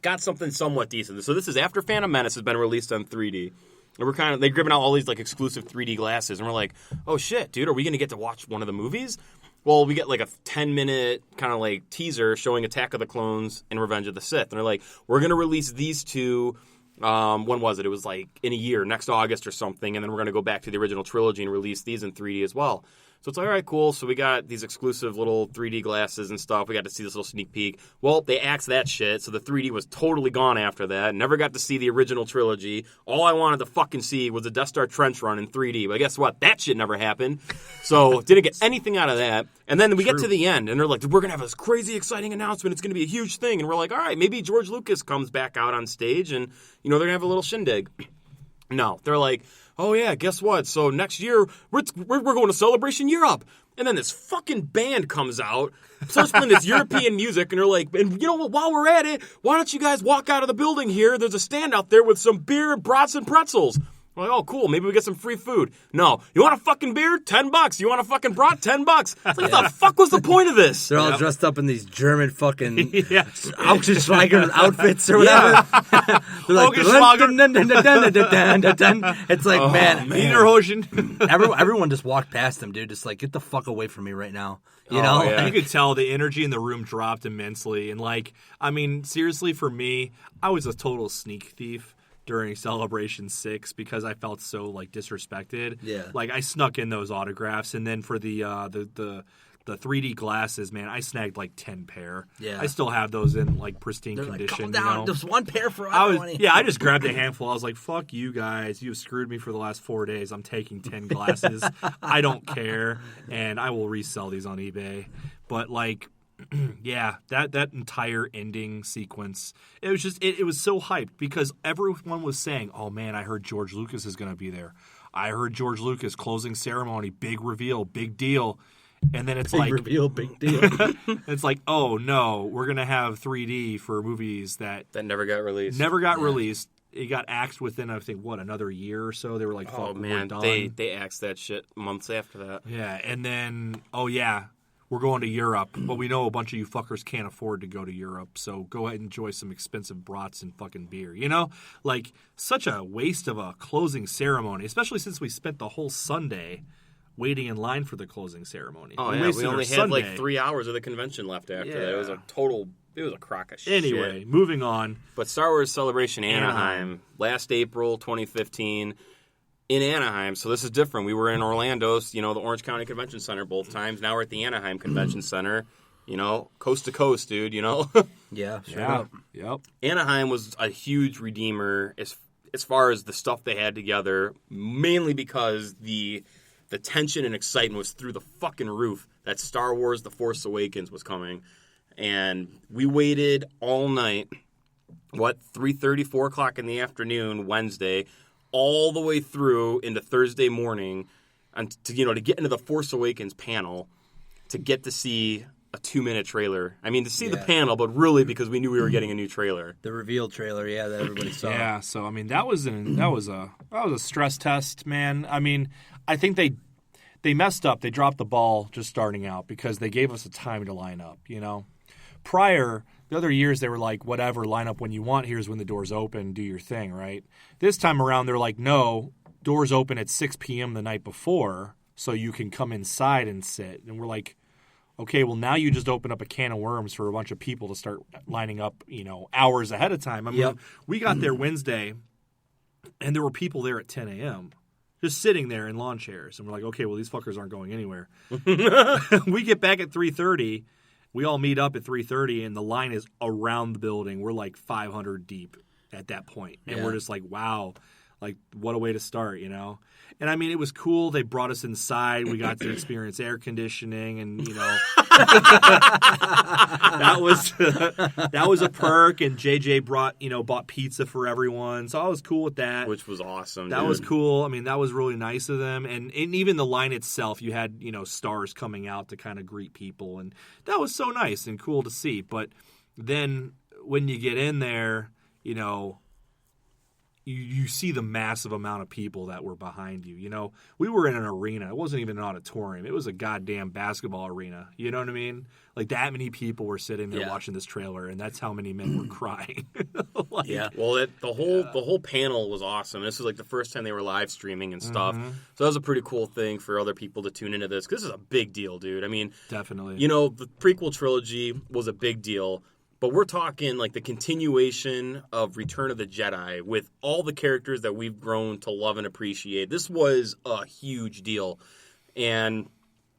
Got something somewhat decent. So this is after Phantom Menace has been released on 3D. And they're giving out all these like exclusive 3D glasses, and we're like, oh shit, dude, are we gonna get to watch one of the movies? Well, we get like a 10-minute kind of like teaser showing Attack of the Clones and Revenge of the Sith. And they're like, we're gonna release these two. When was it? It was like in a year, next August or something, and then we're gonna go back to the original trilogy and release these in 3D as well. So it's like, all right, cool. So we got these exclusive little 3D glasses and stuff. We got to see this little sneak peek. Well, they axed that shit, so the 3D was totally gone after that. Never got to see the original trilogy. All I wanted to fucking see was the Death Star trench run in 3D. But guess what? That shit never happened. So didn't get anything out of that. And then we get to the end, and they're like, we're going to have this crazy, exciting announcement. It's going to be a huge thing. And we're like, all right, maybe George Lucas comes back out on stage, and, they're going to have a little shindig. No, they're like, oh yeah, guess what? So next year, we're going to Celebration Europe. And then this fucking band comes out, starts playing this European music, and they're like, and you know what, while we're at it, why don't you guys walk out of the building here? There's a stand out there with some beer, brats, and pretzels. We're like, oh, cool, maybe we get some free food. No. You want a fucking beer? $10. You want a fucking brat? $10. It's like, what the fuck was the point of this? They're all dressed up in these German fucking Augenschlager outfits or whatever. They're like, it's like, man. Everyone just walked past them, dude. Just like, get the fuck away from me right now. You know? Yeah. You could tell the energy in the room dropped immensely. And like, I mean, seriously, for me, I was a total sneak thief during Celebration 6 because I felt so like disrespected. Yeah. Like I snuck in those autographs, and then for the 3D glasses, man, I snagged like 10 pair. Yeah. I still have those in like pristine condition. Like, calm down. Just one pair for I just grabbed a handful. I was like, fuck you guys. You've screwed me for the last 4 days. I'm taking 10 glasses. I don't care. And I will resell these on eBay. But like, yeah, that entire ending sequence, it was just it was so hyped because everyone was saying, oh man, I heard George Lucas is going to be there. I heard George Lucas closing ceremony, big reveal, big deal. And then it's big like reveal, big deal. It's like, oh no, we're going to have 3D for movies that never got released. Released. It got axed within, I think, another year or so. They were like, oh fuck, man, we're done. they axed that shit months after that. Yeah, and then, oh yeah, we're going to Europe, but we know a bunch of you fuckers can't afford to go to Europe, so go ahead and enjoy some expensive brats and fucking beer. You know? Like, such a waste of a closing ceremony, especially since we spent the whole Sunday waiting in line for the closing ceremony. Oh, yeah, we only had like 3 hours of the convention left after that. It was a crock of shit. Anyway, moving on. But Star Wars Celebration Anaheim, last April 2015, in Anaheim, so this is different. We were in Orlando, the Orange County Convention Center both times. Now we're at the Anaheim Convention Center, coast to coast, dude, Yeah, straight Yeah. up. Yep. Anaheim was a huge redeemer as far as the stuff they had together, mainly because the tension and excitement was through the fucking roof that Star Wars The Force Awakens was coming. And we waited all night, 3:30, 4 o'clock in the afternoon, Wednesday, all the way through into Thursday morning, and to get into the Force Awakens panel, to get to see a 2-minute trailer. I mean, to see the panel, but really because we knew we were getting a new trailer. The reveal trailer, that everybody saw. Yeah, so I mean that was a stress test, man. I mean, I think they messed up. They dropped the ball just starting out because they gave us a time to line up, Prior, the other years, they were like, whatever, line up when you want. Here's when the doors open. Do your thing, right? This time around, they're like, no, doors open at 6 p.m. the night before, so you can come inside and sit. And we're like, okay, well, now you just open up a can of worms for a bunch of people to start lining up, hours ahead of time. I mean, we got there Wednesday, and there were people there at 10 a.m., just sitting there in lawn chairs. And we're like, okay, well, these fuckers aren't going anywhere. We get back at 3:30. We all meet up at 3:30, and the line is around the building. We're like 500 deep at that point. And we're just like, wow, like what a way to start, And I mean, it was cool. They brought us inside. We got to experience air conditioning, and that was a perk. And JJ bought pizza for everyone, so I was cool with that. Which was awesome. That was cool. I mean, that was really nice of them. And even the line itself, you had stars coming out to kind of greet people, and that was so nice and cool to see. But then when you get in there, you see the massive amount of people that were behind you. You know, we were in an arena. It wasn't even an auditorium. It was a goddamn basketball arena. You know what I mean? Like, that many people were sitting there watching this trailer, and that's how many men were crying. Like, Well, the whole panel was awesome. This was like the first time they were live streaming and stuff. So that was a pretty cool thing for other people to tune into this, because this is a big deal, dude. I mean, definitely. You know, the prequel trilogy was a big deal. But we're talking like the continuation of Return of the Jedi with all the characters that we've grown to love and appreciate. This was a huge deal. And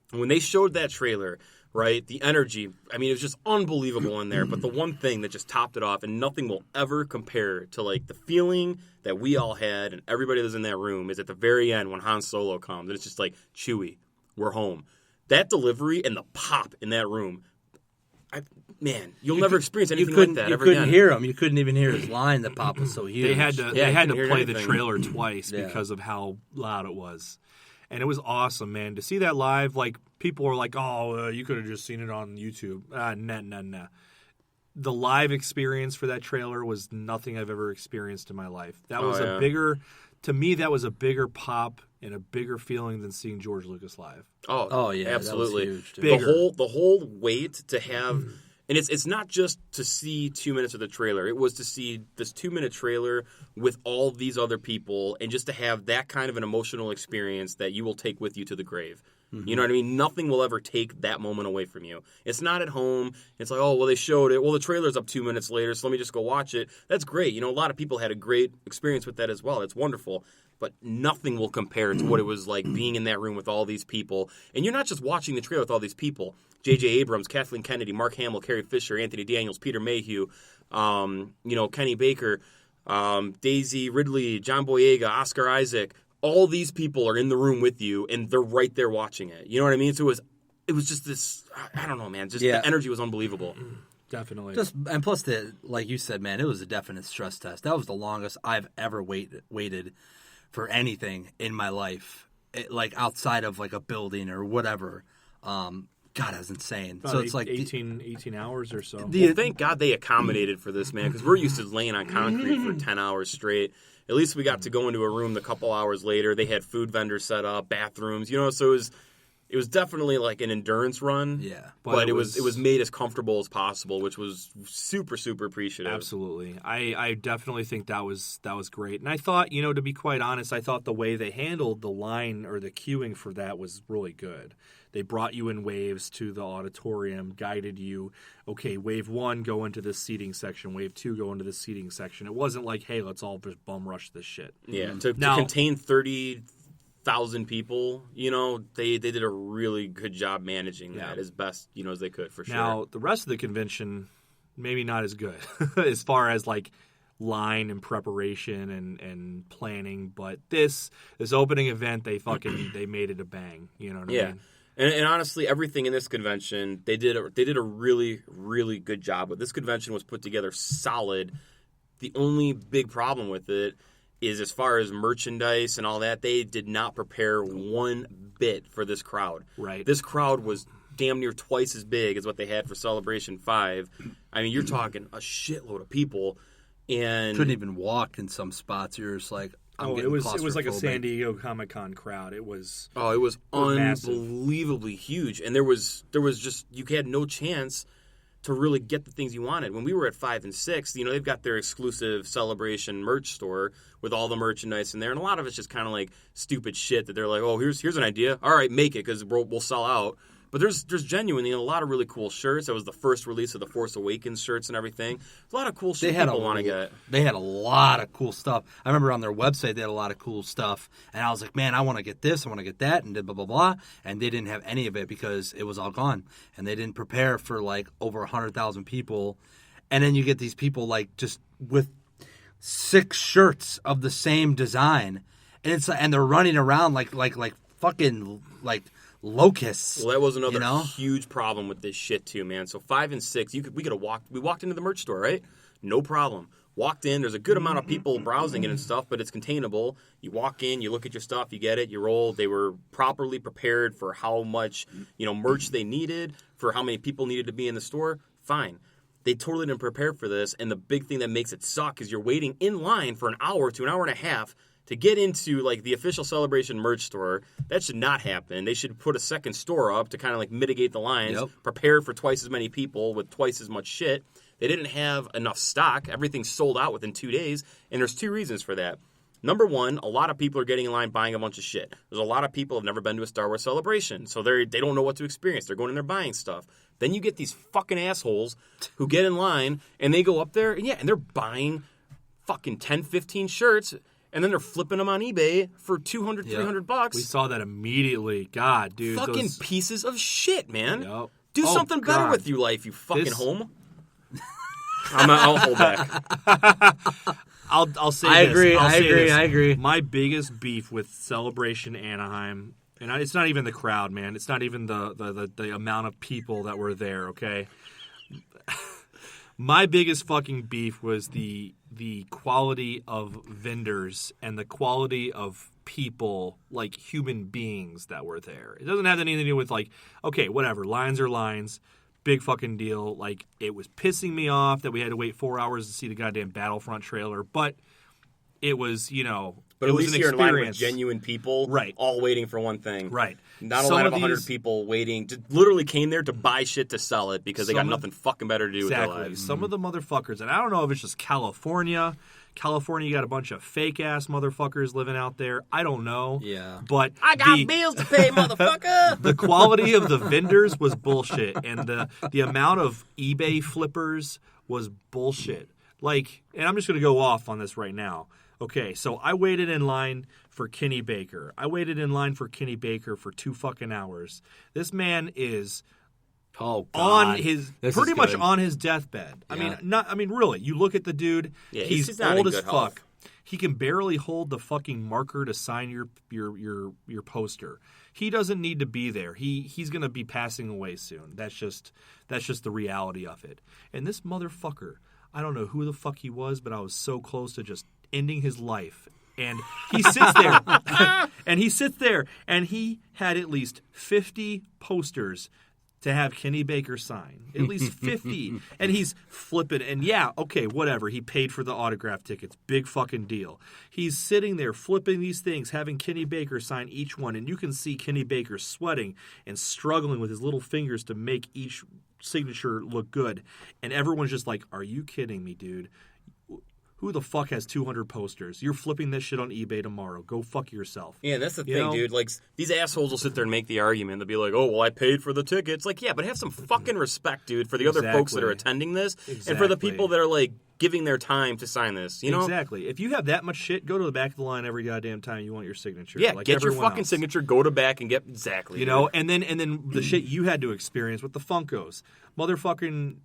when they showed that trailer, right, the energy, I mean, it was just unbelievable in there. But the one thing that just topped it off, and nothing will ever compare to like the feeling that we all had and everybody that was in that room, is at the very end when Han Solo comes. And it's just like, Chewie, we're home. That delivery and the pop in that room, man, you'll never experience anything like that ever again. You couldn't hear him. You couldn't even hear his line. The pop was so huge. They had to play the anything. trailer twice because of how loud it was. And it was awesome, man. To see that live, like, people were like, oh, you could have just seen it on YouTube. Nah. The live experience for that trailer was nothing I've ever experienced in my life. That was to me, that was a bigger pop and a bigger feeling than seeing George Lucas live. Oh yeah, absolutely. That was huge, the whole weight to have, and it's not just to see 2 minutes of the trailer. It was to see this 2-minute trailer with all these other people, and just to have that kind of an emotional experience that you will take with you to the grave. You know what I mean? Nothing will ever take that moment away from you. It's not at home. It's like, oh, well, they showed it. Well, the trailer's up 2 minutes later, so let me just go watch it. That's great. You know, a lot of people had a great experience with that as well. It's wonderful. But nothing will compare to what it was like being in that room with all these people. And you're not just watching the trailer with all these people. J.J. Abrams, Kathleen Kennedy, Mark Hamill, Carrie Fisher, Anthony Daniels, Peter Mayhew, Kenny Baker, Daisy Ridley, John Boyega, Oscar Isaac. All these people are in the room with you, and they're right there watching it. You know what I mean? So it was just this, I don't know, man. Just the energy was unbelievable. Definitely. And plus, like you said, man, it was a definite stress test. That was the longest I've ever waited for anything in my life, like outside of like a building or whatever. God, that's insane. About so it's like 18 hours or so. Well, thank God they accommodated for this, man, because we're used to laying on concrete for 10 hours straight. At least we got to go into a room a couple hours later. They had food vendors set up, bathrooms, so it was definitely like an endurance run. Yeah. But it was made as comfortable as possible, which was super, super appreciative. Absolutely. I definitely think that was great. And I thought, to be quite honest, I thought the way they handled the line or the queuing for that was really good. They brought you in waves to the auditorium, guided you. Okay, wave 1, go into this seating section. Wave 2, go into this seating section. It wasn't like, hey, let's all just bum rush this shit. Yeah, to contain 30,000 people, they did a really good job managing that as best, as they could, for sure. Now, the rest of the convention, maybe not as good as far as, like, line and preparation and planning, but this opening event, they made it a bang. You know what I mean? And honestly, everything in this convention, they did a really, really good job with. This convention was put together solid. The only big problem with it is, as far as merchandise and all that, they did not prepare one bit for this crowd. Right. This crowd was damn near twice as big as what they had for Celebration 5. I mean, you're talking a shitload of people. And couldn't even walk in some spots. You're just like, it was like a San Diego Comic-Con crowd. It was unbelievably huge, and there was just, you had no chance to really get the things you wanted. When we were at 5 and 6, they've got their exclusive Celebration merch store with all the merchandise in there, and a lot of it's just kind of like stupid shit that they're like, oh, here's an idea, all right, make it, because we'll sell out. But there's genuinely a lot of really cool shirts. That was the first release of the Force Awakens shirts and everything. A lot of cool shit people want to get. They had a lot of cool stuff. I remember on their website they had a lot of cool stuff. And I was like, man, I want to get this, I want to get that, and blah, blah, blah. And they didn't have any of it because it was all gone. And they didn't prepare for like over 100,000 people. And then you get these people like just with 6 shirts of the same design. And they're running around like fucking like locusts. Well, that was another huge problem with this shit too, man. So 5 and 6, we could have walked. We walked into the merch store, right? No problem. Walked in. There's a good amount of people browsing it and stuff, but it's containable. You walk in, you look at your stuff, you get it, you roll. They were properly prepared for how much merch they needed, for how many people needed to be in the store. Fine. they totally didn't prepare for this. And the big thing that makes it suck is you're waiting in line for an hour to an hour and a half to get into like the official Celebration merch store. That should not happen. They should put a second store up to kind of like mitigate the lines, prepare for twice as many people with twice as much shit. They didn't have enough stock. Everything's sold out within 2 days, and there's 2 reasons for that. Number one, a lot of people are getting in line buying a bunch of shit. There's a lot of people who have never been to a Star Wars Celebration, so they don't know what to experience. They're going in there buying stuff. Then you get these fucking assholes who get in line, and they go up there, and they're buying fucking 10, 15 shirts, and then they're flipping them on eBay for $200, $300. We saw that immediately. God, dude. Fucking pieces of shit, man. Yep. Do something better with your life, you fucking home. I'll hold back. I'll say I this. agree. I agree. My biggest beef with Celebration Anaheim, and it's not even the crowd, man. It's not even the amount of people that were there, okay? My biggest fucking beef was the quality of vendors and the quality of people, like human beings that were there. It doesn't have anything to do with like, okay, whatever, lines are lines. Big fucking deal. Like, it was pissing me off that we had to wait 4 hours to see the goddamn Battlefront trailer, but it was, But it at was least an you're in line with experience. genuine people, Right. all waiting for one thing. Right. Not a Some line of of 100 these- people waiting. Just literally came there to buy shit to sell it because they got Some of- nothing fucking better to do with their Exactly. lives. Some of the motherfuckers, and I don't know if it's just California. California, you got a bunch of fake-ass motherfuckers living out there. I don't know. Yeah. But I got bills to pay, motherfucker! the quality of the vendors was bullshit, and the amount of eBay flippers was bullshit. Like, and I'm just going to go off on this right now. Okay, so I waited in line for Kenny Baker. I waited in line for Kenny Baker for 2 fucking hours. This man is Oh, on God. his This pretty is much good. on his deathbed. Yeah. I mean really, you look at the dude, Yeah, he's not in old as good fuck. health. He can barely hold the fucking marker to sign your poster. He doesn't need to be there. He's going to be passing away soon. That's just the reality of it. And this motherfucker, I don't know who the fuck he was, but I was so close to just ending his life. And he sits there, and he had at least 50 posters to have Kenny Baker sign. At least 50. And he's flipping. And yeah, okay, whatever. He paid for the autograph tickets. Big fucking deal. He's sitting there flipping these things, having Kenny Baker sign each one. And you can see Kenny Baker sweating and struggling with his little fingers to make each signature look good. And everyone's just like, are you kidding me, dude? Who the fuck has 200 posters? You're flipping this shit on eBay tomorrow. Go fuck yourself. Yeah, that's the You thing, know? dude. Like, these assholes will sit there and make the argument. They'll be like, oh, well, I paid for the tickets. Like, yeah, but have some fucking respect, dude, for the other folks that are Exactly. attending this and for the Exactly. people that are, like, giving their time to sign this, you know? Exactly. If you have that much shit, go to the back of the line every goddamn time you want your signature. Yeah, like get your everyone fucking else. signature, go to back and get exactly. You know, and then the shit you had to experience with the Funkos. Motherfucking,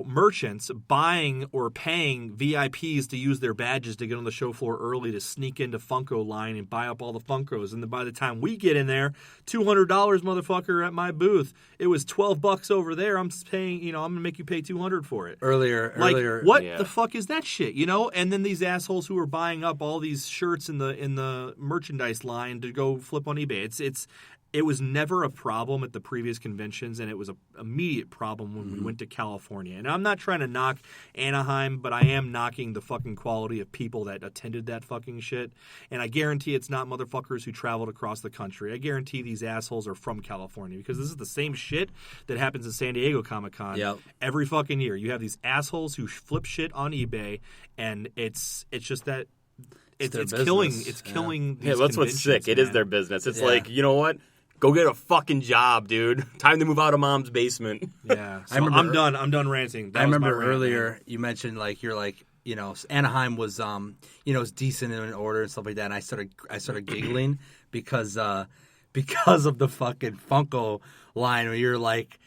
merchants buying or paying VIPs to use their badges to get on the show floor early to sneak into Funko line and buy up all the Funkos. And then by the time we get in there, $200, motherfucker, at my booth. It was $12 over there. I'm paying, I'm going to make you pay $200 for it. Earlier. What Yeah. the fuck is that shit? And then these assholes who are buying up all these shirts in the merchandise line to go flip on eBay. It was never a problem at the previous conventions, and it was an immediate problem when we went to California. And I'm not trying to knock Anaheim, but I am knocking the fucking quality of people that attended that fucking shit. And I guarantee it's not motherfuckers who traveled across the country. I guarantee these assholes are from California, because this is the same shit that happens at San Diego Comic-Con every fucking year. You have these assholes who flip shit on eBay, and it's just that it's their killing business. it's killing these Yeah, that's what's sick. conventions, It is man. their business. It's Yeah. like, you know what? Go get a fucking job, dude. Time to move out of mom's basement. Yeah, so I remember- I'm done ranting. That I was remember my rant, earlier man. you mentioned Anaheim was was decent in order and stuff like that. And I started giggling because of the fucking Funko line where you're like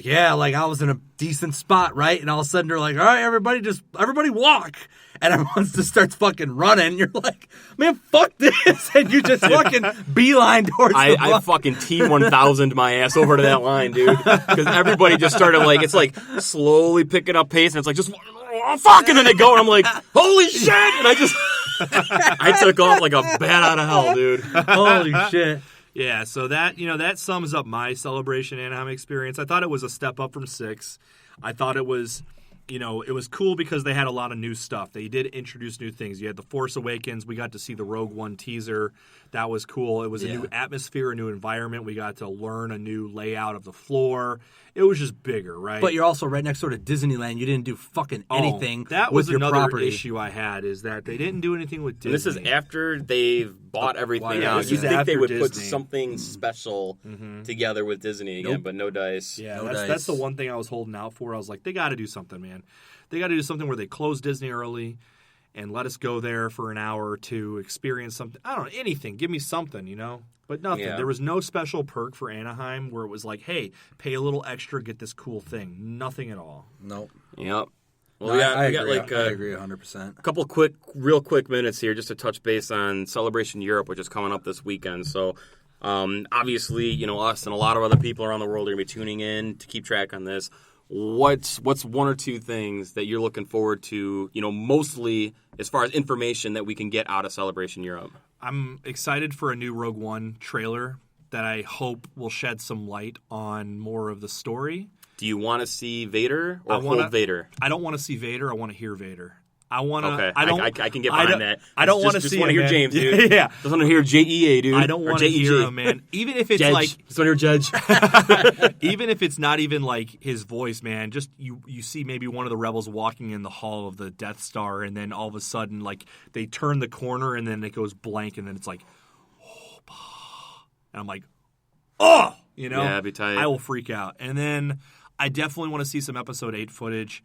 yeah, like I was in a decent spot, right? And all of a sudden they're like, all right, everybody walk. And everyone just starts fucking running. You're like, man, fuck this. And you just fucking beeline towards the I block. fucking T1000 my ass over to that line, dude. Because everybody just started it's like slowly picking up pace, and it's like just oh, fuck, and then they go, and I'm like, holy shit, and I took off like a bat out of hell, dude. Holy shit. Yeah, so that sums up my Celebration Anaheim experience. I thought it was a step up from 6. I thought it was it was cool because they had a lot of new stuff. They did introduce new things. You had The Force Awakens. We got to see the Rogue One teaser. That was cool. It was a new atmosphere, a new environment. We got to learn a new layout of the floor. It was just bigger, right? But you're also right next door to Disneyland. You didn't do fucking anything that with was your another property. issue I had, is that they didn't do anything with Disney. And this is after they've bought everything Yeah, out. this You is think they after would put Disney. something special together with Disney again, but no dice. Yeah, No that's dice. the one thing I was holding out for. I was like, they got to do something, man. They got to do something where they close Disney early and let us go there for an hour or two, experience something. I don't know, anything. Give me something, But nothing. Yeah. There was no special perk for Anaheim where it was like, hey, pay a little extra, get this cool thing. Nothing at all. Nope. Yep. Well, No, we got I like agree 100%. a couple real quick minutes here just to touch base on Celebration Europe, which is coming up this weekend. So, obviously, us and a lot of other people around the world are going to be tuning in to keep track on this. What's one or two things that you're looking forward to, mostly as far as information that we can get out of Celebration Europe? I'm excited for a new Rogue One trailer that I hope will shed some light on more of the story. Do you want to see Vader or wanna- hold Vader? I don't want to see Vader. I want to hear Vader. I want to. Okay, I don't. I can get behind that. I don't want to just see want to him, hear man. James, dude. Yeah. Just want to hear JEA, dude. I don't Or want to hear JEG. him, man. Even if it's Judge. like, Just want to hear Judge. even if it's not even like his voice, man. Just you see maybe one of the rebels walking in the hall of the Death Star, and then all of a sudden, like they turn the corner, and then it goes blank, and then it's like, and I'm like, oh, Yeah, it'd be tight. I will freak out. And then I definitely want to see some Episode 8 footage.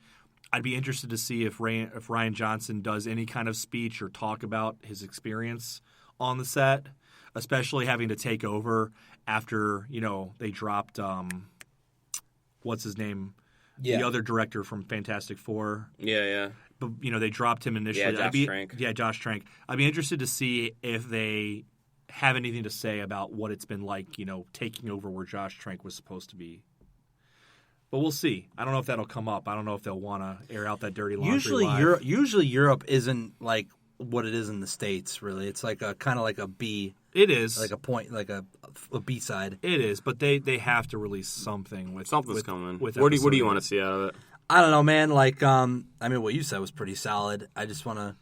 I'd be interested to see if Ryan Johnson does any kind of speech or talk about his experience on the set, especially having to take over after, they dropped, what's his name? Yeah. The other director from Fantastic Four. Yeah. But, they dropped him initially. Yeah, Josh Trank. Yeah, Josh Trank. I'd be interested to see if they have anything to say about what it's been like, taking over where Josh Trank was supposed to be. But we'll see. I don't know if that'll come up. I don't know if they'll want to air out that dirty laundry live. Usually Europe isn't like what it is in the States, really. It's like a kind of like a B. It is. Like a point, like a B side. It is, but they have to release something with Something's coming. With What do you episode want to see out of it? I don't know, man. Like, I mean, what you said was pretty solid. I just want to,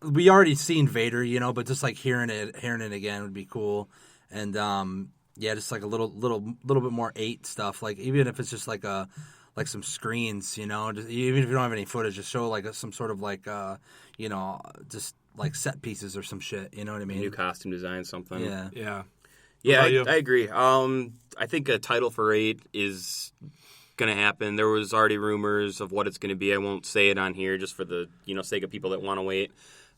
we already seen Vader, but just like hearing it again would be cool. And just like a little bit more 8 stuff. Like even if it's just like some screens, just, even if you don't have any footage, just show like some sort of like just like set pieces or some shit. You know what I mean? New costume design, something. Yeah. Yeah. Yeah, What about you? I agree. I think a title for 8 is going to happen. There was already rumors of what it's going to be. I won't say it on here just for the sake of people that want to wait.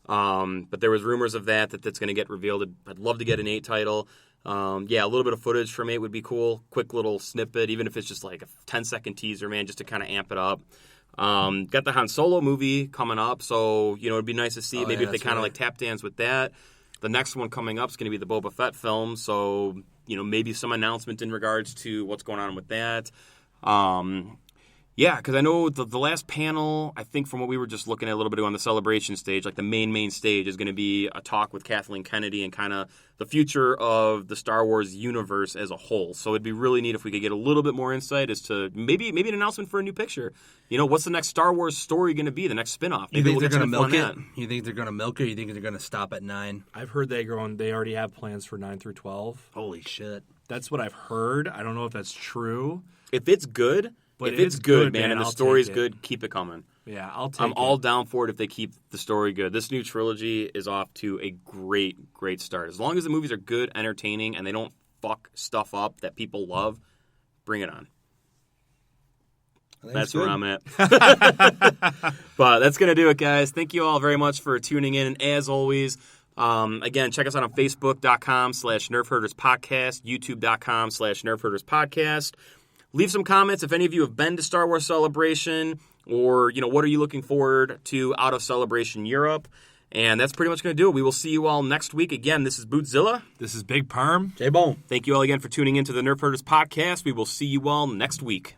But there was rumors of that's going to get revealed. I'd love to get an 8 title. A little bit of footage from 8 would be cool. Quick little snippet, even if it's just like a 10-second teaser, man, just to kind of amp it up. Got the Han Solo movie coming up, so it'd be nice to see maybe if they kind of like tap dance with that. The next one coming up is going to be the Boba Fett film, so maybe some announcement in regards to what's going on with that. Because I know the last panel, I think from what we were just looking at a little bit ago on the celebration stage, like the main stage is going to be a talk with Kathleen Kennedy and kind of the future of the Star Wars universe as a whole. So it'd be really neat if we could get a little bit more insight as to maybe an announcement for a new picture. What's the next Star Wars story going to be, the next spinoff? You Maybe think we'll they're get going to some info milk on it? that. You think they're going to milk it? Or you think they're going to stop at 9? I've heard they already have plans for 9 through 12. Holy shit! That's what I've heard. I don't know if that's true. If it's good, But if it it's is good, good, man, man, and the I'll story's take it. good, keep it coming. Yeah, I'll take I'm it. all down for it if they keep the story good. This new trilogy is off to a great start. As long as the movies are good, entertaining, and they don't fuck stuff up that people love, bring it on. That's where I'm at. But that's going to do it, guys. Thank you all very much for tuning in. And as always, again, check us out on Facebook.com/NerfHerdersPodcast, YouTube.com/NerfHerdersPodcast. Leave some comments if any of you have been to Star Wars Celebration or, what are you looking forward to out of Celebration Europe. And that's pretty much going to do it. We will see you all next week. Again, this is Bootzilla. This is Big Perm. J-Bone. Thank you all again for tuning into the Nerf Herders podcast. We will see you all next week.